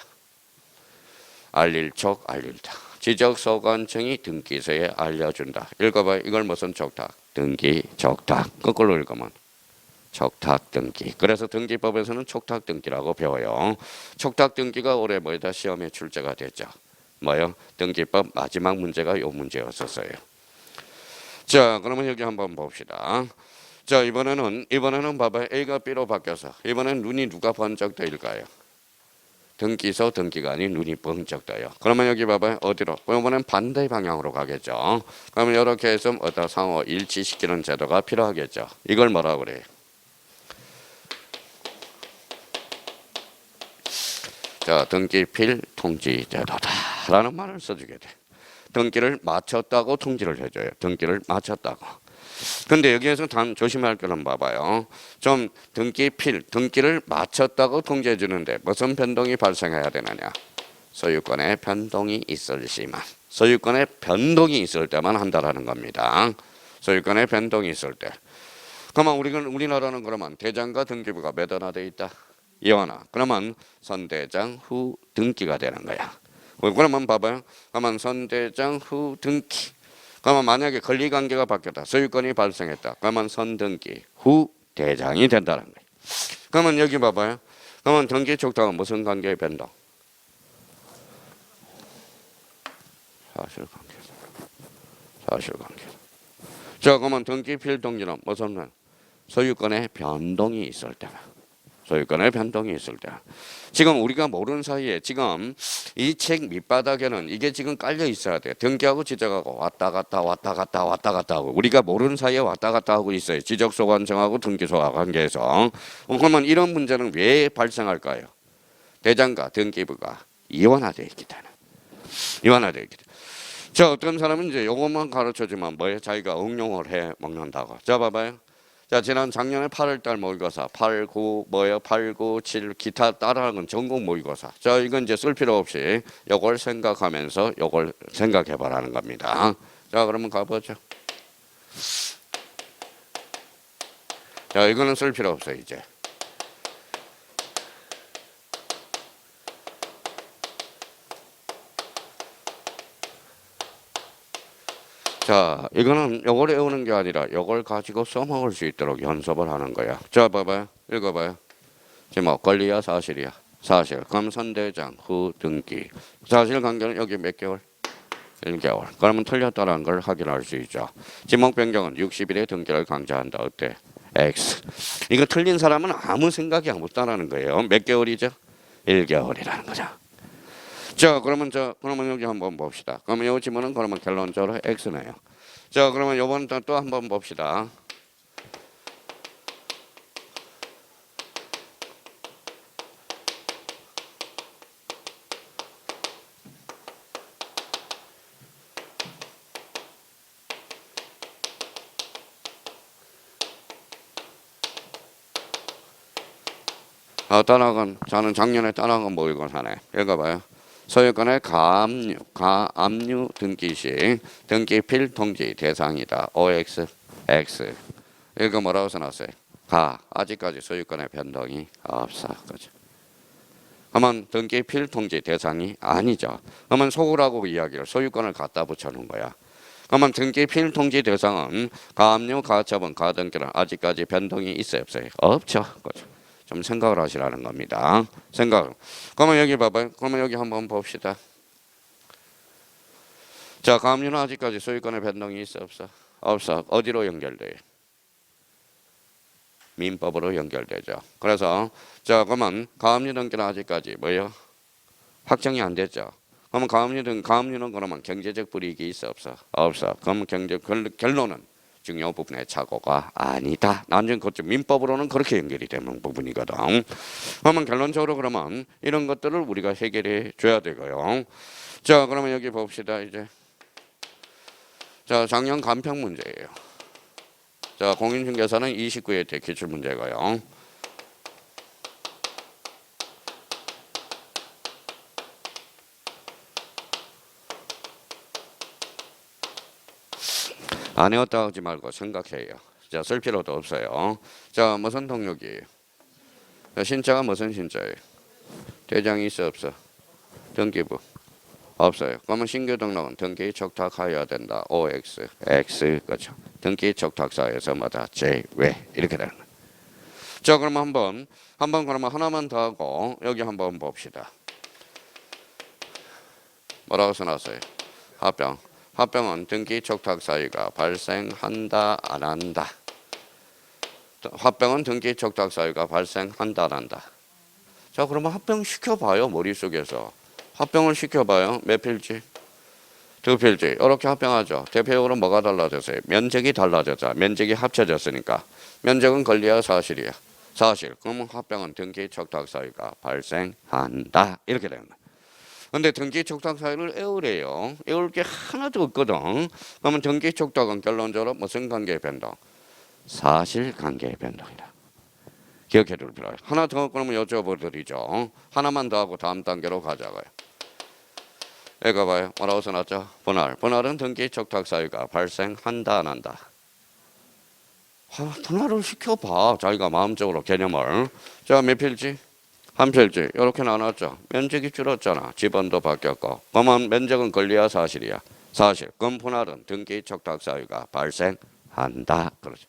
알릴다. 지적소관청이 등기소에 알려준다. 읽어봐요. 이걸 무슨 촉탁? 등기 촉탁. 거꾸로 읽으면 촉탁 등기. 그래서 등기법에서는 촉탁 등기라고 배워요. 촉탁 등기가 올해 시험에 출제가 됐죠. 등기법 마지막 문제가 요 문제였었어요. 자, 그러면 여기 한번 봅시다. 자, 이번에는 봐봐요. A가 B로 바뀌어서 이번엔 눈이 누가 번쩍 뜨일까요? 등기소 등기가 아닌 눈이 번쩍 떠요. 그러면 여기 봐봐요. 어디로? 이번엔 반대 방향으로 가겠죠. 그러면 이렇게 해서 어떤 상호 일치시키는 제도가 필요하겠죠. 이걸 뭐라고 그래요? 자, 등기필 통지 제도다라는 말을 써주게 돼. 등기를 마쳤다고 통지를 해줘요. 등기를 마쳤다고. 근데 여기에서 단 조심할 거는 봐봐요. 좀 등기를 마쳤다고 통지해 주는데 무슨 변동이 발생해야 되느냐? 소유권의 변동이 있을 시만. 소유권의 변동이 있을 때만 한다라는 겁니다. 소유권의 변동이 있을 때. 그러면 우리나라는 그러면 대장과 등기부가 몇 하나 돼 있다? 이하나. 그러면 선대장 후 등기가 되는 거야. 그러면 봐봐요. 그러면 선대장 후 등기. 그러면 만약에 권리관계가 바뀌었다. 소유권이 발생했다. 그러면 선등기 후 대장이 된다는 거예요. 그러면 여기 봐봐요. 그러면 등기 촉탁은 무슨 관계의 변동? 사실관계. 자, 그러면 등기 필동기는 무슨 소유권의 변동이 있을 때만. 소유권의 변동이 있을 때. 지금 우리가 모르는 사이에 지금 이 책 밑바닥에는 이게 지금 깔려 있어야 돼. 등기하고 지적하고 왔다 갔다 하고 우리가 모르는 사이에 왔다 갔다 하고 있어요. 지적소 관청하고 등기소와 관계에서. 그러면 이런 문제는 왜 발생할까요? 대장과 등기부가 이원화되어 있기 때문에. 이원화되어 있기 때문에. 자, 어떤 사람은 이제 이것만 가르쳐주면 뭐예요? 자기가 응용을 해 먹는다고. 자, 봐봐요. 자, 지난 작년에 8월달 모의고사 8, 9 뭐예요? 8, 9, 7 기타 따라하는 전공 모의고사. 자, 이건 이제 쓸 필요 없이 이걸 생각하면서 이걸 생각해 보라는 겁니다. 자, 그러면 가보죠. 자, 이거는 쓸 필요 없어요, 이제. 자, 이거는 요걸 외우는 게 아니라 요걸 가지고 써먹을 수 있도록 연습을 하는 거야. 자, 봐봐요. 읽어봐요. 지금 권리야 사실이야? 사실. 그럼 선대장 후 등기. 사실관계는 여기 몇 개월? 1개월. 그러면 틀렸다는 걸 확인할 수 있죠. 지목 변경은 60일에 등기를 강제한다. 어때? X. 이거 틀린 사람은 아무 생각이 없다라는 거예요. 몇 개월이죠? 1개월이라는 거죠. 자, 그러면 여기 한번 봅시다. 그러면 이 지문은 그러면 결론적으로 X네요. 자, 그러면 요번 또 한번 봅시다. 저는 작년에 따라간 모의고사네. 읽어봐요. 소유권의 가압류 등기 시 등기필 통지 대상이다. OX, X. 이거 뭐라고 써놨어요? 아직까지 소유권의 변동이 없어. 그죠? 그러면 등기필 통지 대상이 아니죠. 그러면 속으라고 이야기를 소유권을 갖다 붙여놓은 거야. 그러면 등기필 통지 대상은 가압류, 가처분, 가등기는 아직까지 변동이 있어요, 없어요? 없죠. 그죠? 좀 생각을 하시라는 겁니다. 생각. 그러면 여기 봐봐요. 그러면 여기 한번 봅시다. 자, 가압류는 아직까지 소유권의 변동이 있어 없어? 없어. 어디로 연결돼요? 민법으로 연결되죠. 그래서 자, 그러면 가압류 등기는 아직까지 뭐예요? 확정이 안 됐죠. 그러면 가압류는 그러면 경제적 불이익이 있어 없어? 없어. 그러면 결론은 중요 부분의 착오가 아니다. 나중에 그쪽 민법으로는 그렇게 연결이 되는 부분이거든. 그러면 결론적으로 그러면 이런 것들을 우리가 해결해 줘야 되고요. 자, 그러면 여기 봅시다 이제. 자, 작년 간평 문제예요. 자, 공인중개사는 29회 때 기출 문제고요. 안 외웠다 하지 말고 생각해요. 자, 쓸 필요도 없어요. 자, 무슨 동력이에요? 신자가 무슨 신자예요? 대장이 있어 없어? 등기부 없어요. 그러면 신규 등록은 등기 촉탁하여야 된다. OX, X 그렇죠. 등기 촉탁사에서 뭐다 제외 이렇게 되는 거예요. 자, 그럼 한번 그러면 하나만 더 하고 여기 한번 봅시다. 뭐라고 써놨어요? 합병. 합병은 등기 촉탁 사유가 발생한다 안 한다. 합병은 등기 촉탁 사유가 발생한다 안 한다. 자, 그러면 합병 시켜봐요. 머릿속에서 합병을 시켜봐요. 몇 필지? 두 필지. 이렇게 합병하죠. 대표적으로 뭐가 달라졌어요? 면적이 달라졌죠. 면적이 합쳐졌으니까. 면적은 권리야 사실이야? 사실. 그러면 합병은 등기 촉탁 사유가 발생한다. 이렇게 되는 거예요. 근데 등기 촉탁 사유를 애우래요. 애울 게 하나도 없거든. 그러면 등기 촉탁은 결론적으로 무슨 관계의 변동? 사실관계의 변동이다. 기억해 둘 필요해요. 하나 더 그러면 여쭤보드리죠. 하나만 더 하고 다음 단계로 가자고요. 이거 봐요. 뭐라고 써놨죠? 분할. 분할은 등기 촉탁 사유가 발생한다 안 한다. 분할을 시켜봐. 자기가 마음적으로 개념을. 자, 몇 필지? 한 필지. 이렇게 나눴죠. 면적이 줄었잖아. 지번도 바뀌었고. 그러면 면적은 권리야 사실이야? 사실. 그럼 분할은 등기 촉탁 사유가 발생한다. 그러죠.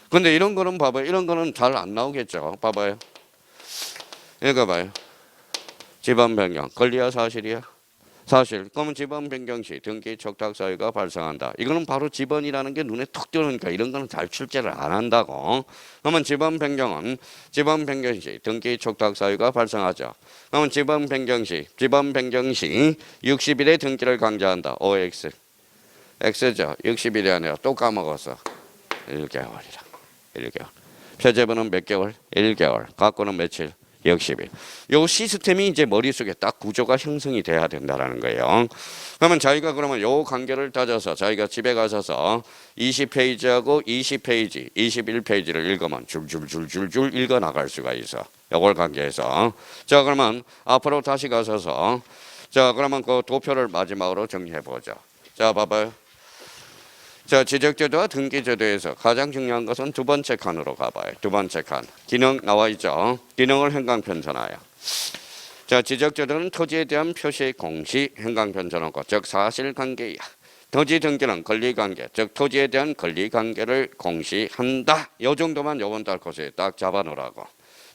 근데 이런 거는 봐봐요. 이런 거는 잘 안 나오겠죠. 봐봐요. 이거 봐요. 지번 변경. 권리야 사실이야? 사실. 그러면 지번 변경 시 등기 촉탁 사유가 발생한다. 이거는 바로 지번이라는 게 눈에 톡 들어오니까 이런 거는 잘 출제를 안 한다고. 그러면 지번 변경은 지번 변경 시 등기 촉탁 사유가 발생하죠. 그러면 지번 변경 시 60일의 등기를 강제한다. OX. X죠. 60일이 아니라 또 까먹었어. 1개월이라. 1개월. 표제분은 몇 개월? 1개월. 갖고는 며칠? 60일. 요 시스템이 이제 머릿속에 딱 구조가 형성이 돼야 된다는 거예요. 그러면 자기가 그러면 요 관계를 따져서 자기가 집에 가셔서 20페이지하고 20페이지, 21페이지를 읽으면 줄줄줄줄줄 읽어 나갈 수가 있어. 요걸 관계해서. 자, 그러면 앞으로 다시 가셔서 자, 그러면 그 도표를 마지막으로 정리해 보죠. 자, 봐봐요. 자, 지적제도와 등기제도에서 가장 중요한 것은 두 번째 칸으로 가봐요. 두 번째 칸. 기능 나와 있죠. 기능을 행강편전하여. 자, 지적제도는 토지에 대한 표시 공시 행강편전하고 즉 사실관계야. 토지 등기는 권리관계, 즉 토지에 대한 권리관계를 공시한다. 요 정도만 요번 달 코스에 딱 잡아놓으라고.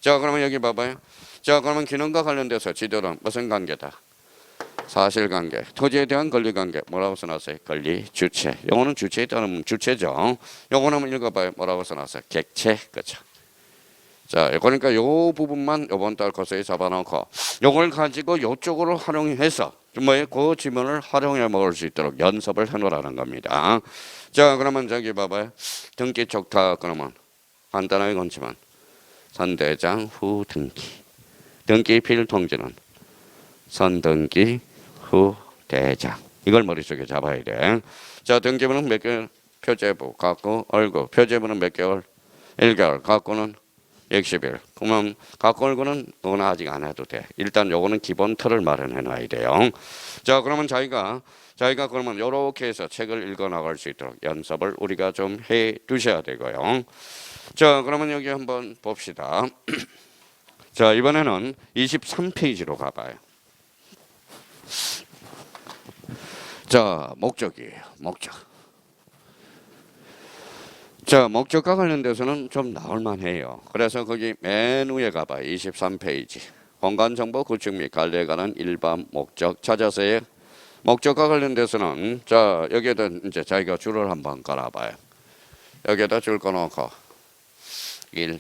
자, 그러면 여기 봐봐요. 자, 그러면 기능과 관련돼서 지도는 무슨 관계다? 사실관계, 토지에 대한 권리관계 뭐라고 써놨어요? 권리, 주체. 요거는 주체에 따르면 주체죠. 요거는 읽어봐요. 뭐라고 써놨어요? 객체, 그렇죠. 자, 그러니까 요 부분만 요번 달 코스에 잡아놓고 요걸 가지고 요쪽으로 활용해서 뭐예요? 그 지문을 활용해 먹을 수 있도록 연습을 해놓으라는 겁니다. 자, 그러면 저기 봐봐요. 등기 촉탁 그러면 간단하게 건지만 선대장 후 등기. 등기 필통지는 선등기 후 대장. 이걸 머릿속에 잡아야 돼. 자, 등기부는 몇 개월? 표제부 갖고 얼구. 표제부는 몇 개월? 1개월. 갖고는 60일. 그러면 갖고 얼구는 넌 아직 안 해도 돼. 일단 요거는 기본 틀을 마련해 놔야 돼요. 자, 그러면 자기가 그러면 요렇게 해서 책을 읽어 나갈 수 있도록 연습을 우리가 좀 해 두셔야 되고요. 자, 그러면 여기 한번 봅시다. 자, 이번에는 23페이지로 가봐요. 자, 목적이에요. 목적. 자, 목적과 관련돼서는 좀 나올만해요. 그래서 거기 맨 위에 가봐요. 23페이지. 공간정보 구축 및 관리에 관한 일반 목적 찾아서요. 목적과 관련돼서는 자, 여기에다 이제 자기가 줄을 한번 깔아봐요. 여기에다 줄 꺼놓고 1.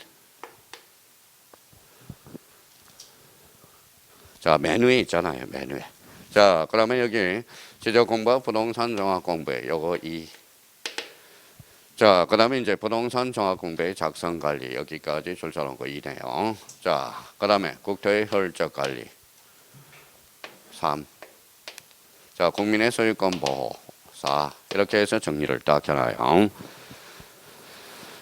자, 맨 위에 있잖아요. 맨 위에. 자, 그러면 여기 지적공부와 부동산 종합공부에 요거 2. 자, 그 다음에 이제 부동산 종합공부의 작성관리 여기까지 줄 서놓은 거 2네요. 자, 그 다음에 국토의 혈적관리 3. 자, 국민의 소유권 보호 4. 이렇게 해서 정리를 딱 해놔요.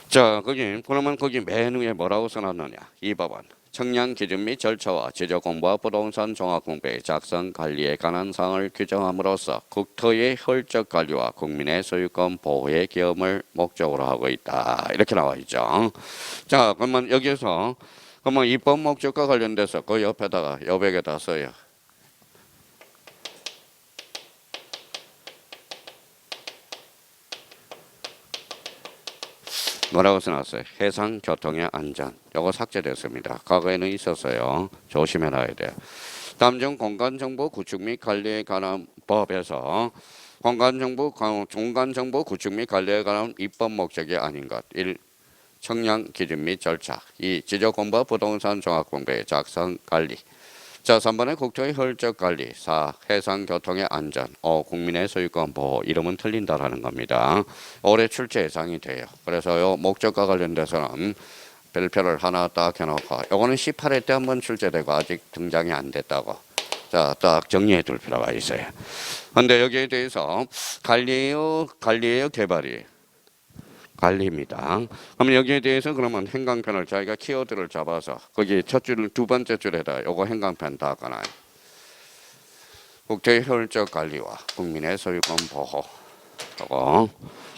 자, 그러면 거기 맨 위에 뭐라고 써놨느냐? 2법은 청량 기준 및 절차와 지적공부와 부동산 종합공부의 작성 관리에 관한 사항을 규정함으로써 국토의 혈적 관리와 국민의 소유권 보호의 기여를 목적으로 하고 있다. 이렇게 나와 있죠. 자, 그러면 여기서 그러면 입법 목적과 관련돼서 그 옆에다가 여백에다 써요. 뭐라고 써놨어요? 해상 교통의 안전. 요거 삭제됐습니다. 과거에는 있었어요. 조심해놔야 돼요. 다음 중 공간정보 구축 및 관리에 관한 법에서 공간정보 구축 및 관리에 관한 입법 목적이 아닌 것. 1. 청량 기준 및 절차. 2. 지적공부와 부동산 종합공부의 작성 관리. 자, 3번에 국토의 혈적 관리. 4. 해상 교통의 안전. 5. 국민의 소유권 보호. 이름은 틀린다라는 겁니다. 올해 출제 예상이 돼요. 그래서 요 목적과 관련돼서는 별표를 하나 딱 해놓고 요거는 18회 때 한번 출제되고 아직 등장이 안 됐다고. 자, 딱 정리해 둘 필요가 있어요. 근데 여기에 대해서 관리예요, 개발이에요? 관리입니다. 그럼 여기에 대해서 그러면 행강편을 자기가 키워드를 잡아서 거기 첫 줄, 두 번째 줄에다 요거 행강편 다 까놔요. 국토의 효율적 관리와 국민의 소유권 보호. 요거.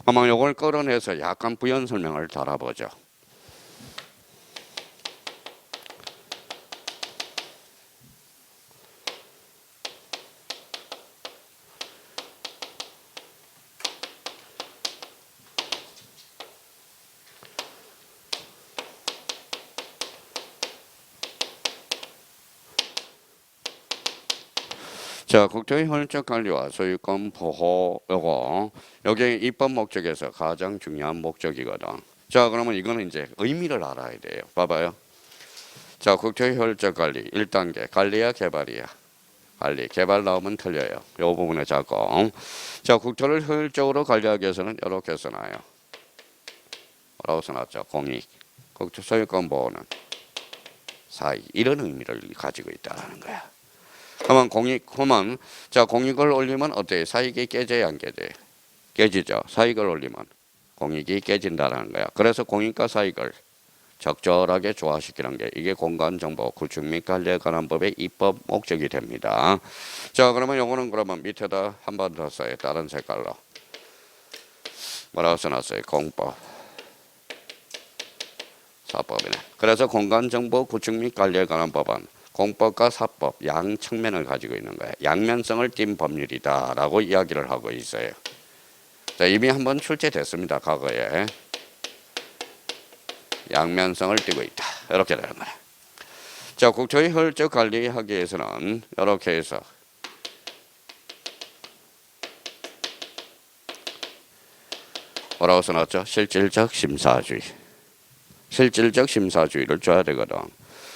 아마 요걸 끌어내서 약간 부연 설명을 달아보죠. 자, 국토의 효율적 관리와 소유권 보호 요거 여기 입법 목적에서 가장 중요한 목적이거든. 자, 그러면 이거는 이제 의미를 알아야 돼요. 봐봐요. 자, 국토의 효율적 관리 1단계 관리야 개발이야. 관리 개발 나오면 틀려요. 요 부분에 잡고. 자, 국토를 효율적으로 관리하기 위해서는 이렇게 써놔요. 뭐라고 써놨죠? 공익. 국토 소유권 보호는 사익. 이런 의미를 가지고 있다는 거야. 그러면 공익, 자, 공익을 올리면 어때요? 사익이 깨져야 안 깨져요? 깨지죠. 사익을 올리면 공익이 깨진다는 거야. 그래서 공익과 사익을 적절하게 조화시키는 게 이게 공간정보 구축 및 관리에 관한 법의 입법 목적이 됩니다. 자, 그러면 요거는 그러면 밑에다 한 번 더 써요. 다른 색깔로. 뭐라고 써놨어요? 공법. 사법이네. 그래서 공간정보 구축 및 관리에 관한 법은 공법과 사법 양 측면을 가지고 있는 거예요. 양면성을 띈 법률이다라고 이야기를 하고 있어요. 자, 이미 한번 출제됐습니다. 과거에. 양면성을 띠고 있다. 이렇게 되는 거예요. 자, 국토의 효율적 관리하기 위해서는 이렇게 해서 뭐라고 써놨죠? 실질적 심사주의. 실질적 심사주의를 줘야 되거든.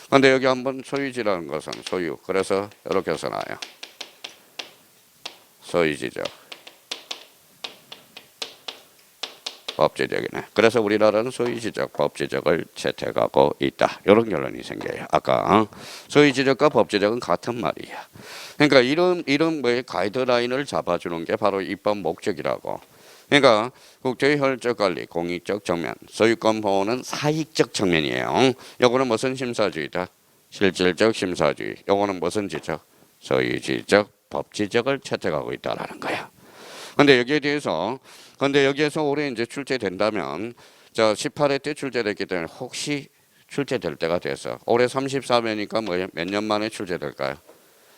근데 여기 한번 소유지라는 것은 소유. 그래서 이렇게 써놔요. 소유지적. 법제적이네. 그래서 우리나라는 소유지적, 법제적을 채택하고 있다. 이런 결론이 생겨요. 아까 소유지적과 법제적은 같은 말이야. 그러니까 이런 뭐의 가이드라인을 잡아주는 게 바로 입법 목적이라고. 그러니까 국토의 효율적 관리, 공익적 측면, 소유권 보호는 사익적 측면이에요. 요거는 무슨 심사주의다? 실질적 심사주의. 요거는 무슨 지적? 소유지적, 법지적을 채택하고 있다라는 거야. 근데 여기에서 올해 이제 출제된다면, 자, 18회 때 출제됐기 때문에 혹시 출제될 때가 돼서 올해 34회니까 몇 년 만에 출제될까요?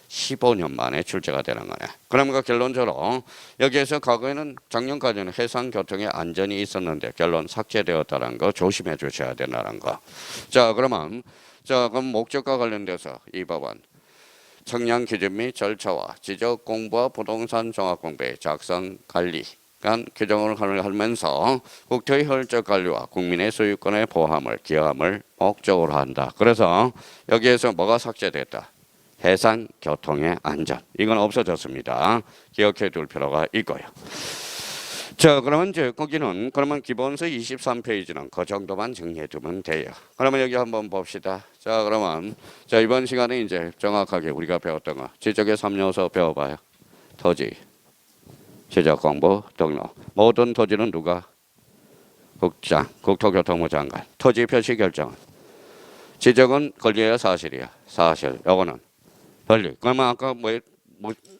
15년 만에 출제가 되는 거네. 그러니까 결론적으로 여기에서 과거에는 작년까지는 해상 교통의 안전이 있었는데 결론 삭제되었다는 거 조심해 주셔야 된다는 거. 자, 그럼 목적과 관련돼서 이 법안 청량 기준 및 절차와 지적 공부와 부동산 종합 공부의 작성 관리 규정을 하면서 국토의 효율적 관리와 국민의 소유권의 보호함을 기여함을 목적으로 한다. 그래서 여기에서 뭐가 삭제됐다? 해상 교통의 안전. 이건 없어졌습니다. 기억해 둘 필요가 있고요. 자, 그러면 이제 거기는 그러면 기본서 23페이지는 그 정도만 정리해 두면 돼요. 그러면 여기 한번 봅시다. 자, 그러면 자, 이번 시간에 이제 정확하게 우리가 배웠던 거 지적의 3요소 배워봐요. 토지, 지적 공부, 등록. 모든 토지는 누가? 국장, 국토교통부 장관. 토지 표시 결정은 지적은 권리야 사실이야. 사실. 요거는 권리. 그러면 아까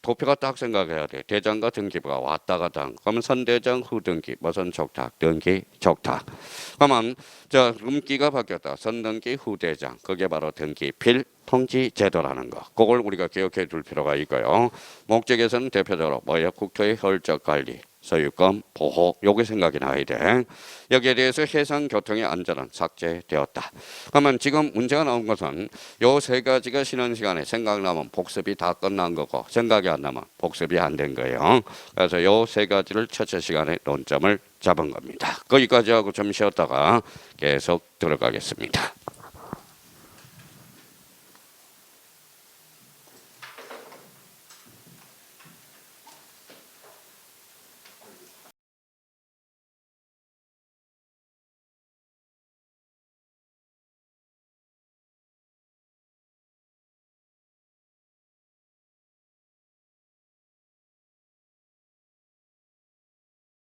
도표가 딱 생각해야 돼. 대장과 등기부가 왔다 갔다 한 거. 그러면 선대장 후등기, 무슨 족탁, 등기, 족탁. 그러면 자, 음기가 바뀌었다. 선등기 후대장. 그게 바로 등기 필통지 제도라는 거. 그걸 우리가 기억해 둘 필요가 있고요. 목적에서는 대표적으로 국토의 효율적 관리, 소유권 보호 요게 생각이 나야 돼. 여기에 대해서 해상 교통의 안전은 삭제되었다. 그러면 지금 문제가 나온 것은 요 세 가지가 쉬는 시간에 생각나면 복습이 다 끝난 거고 생각이 안 나면 복습이 안 된 거예요. 그래서 요 세 가지를 첫째 시간에 논점을 잡은 겁니다. 거기까지 하고 좀 쉬었다가 계속 들어가겠습니다.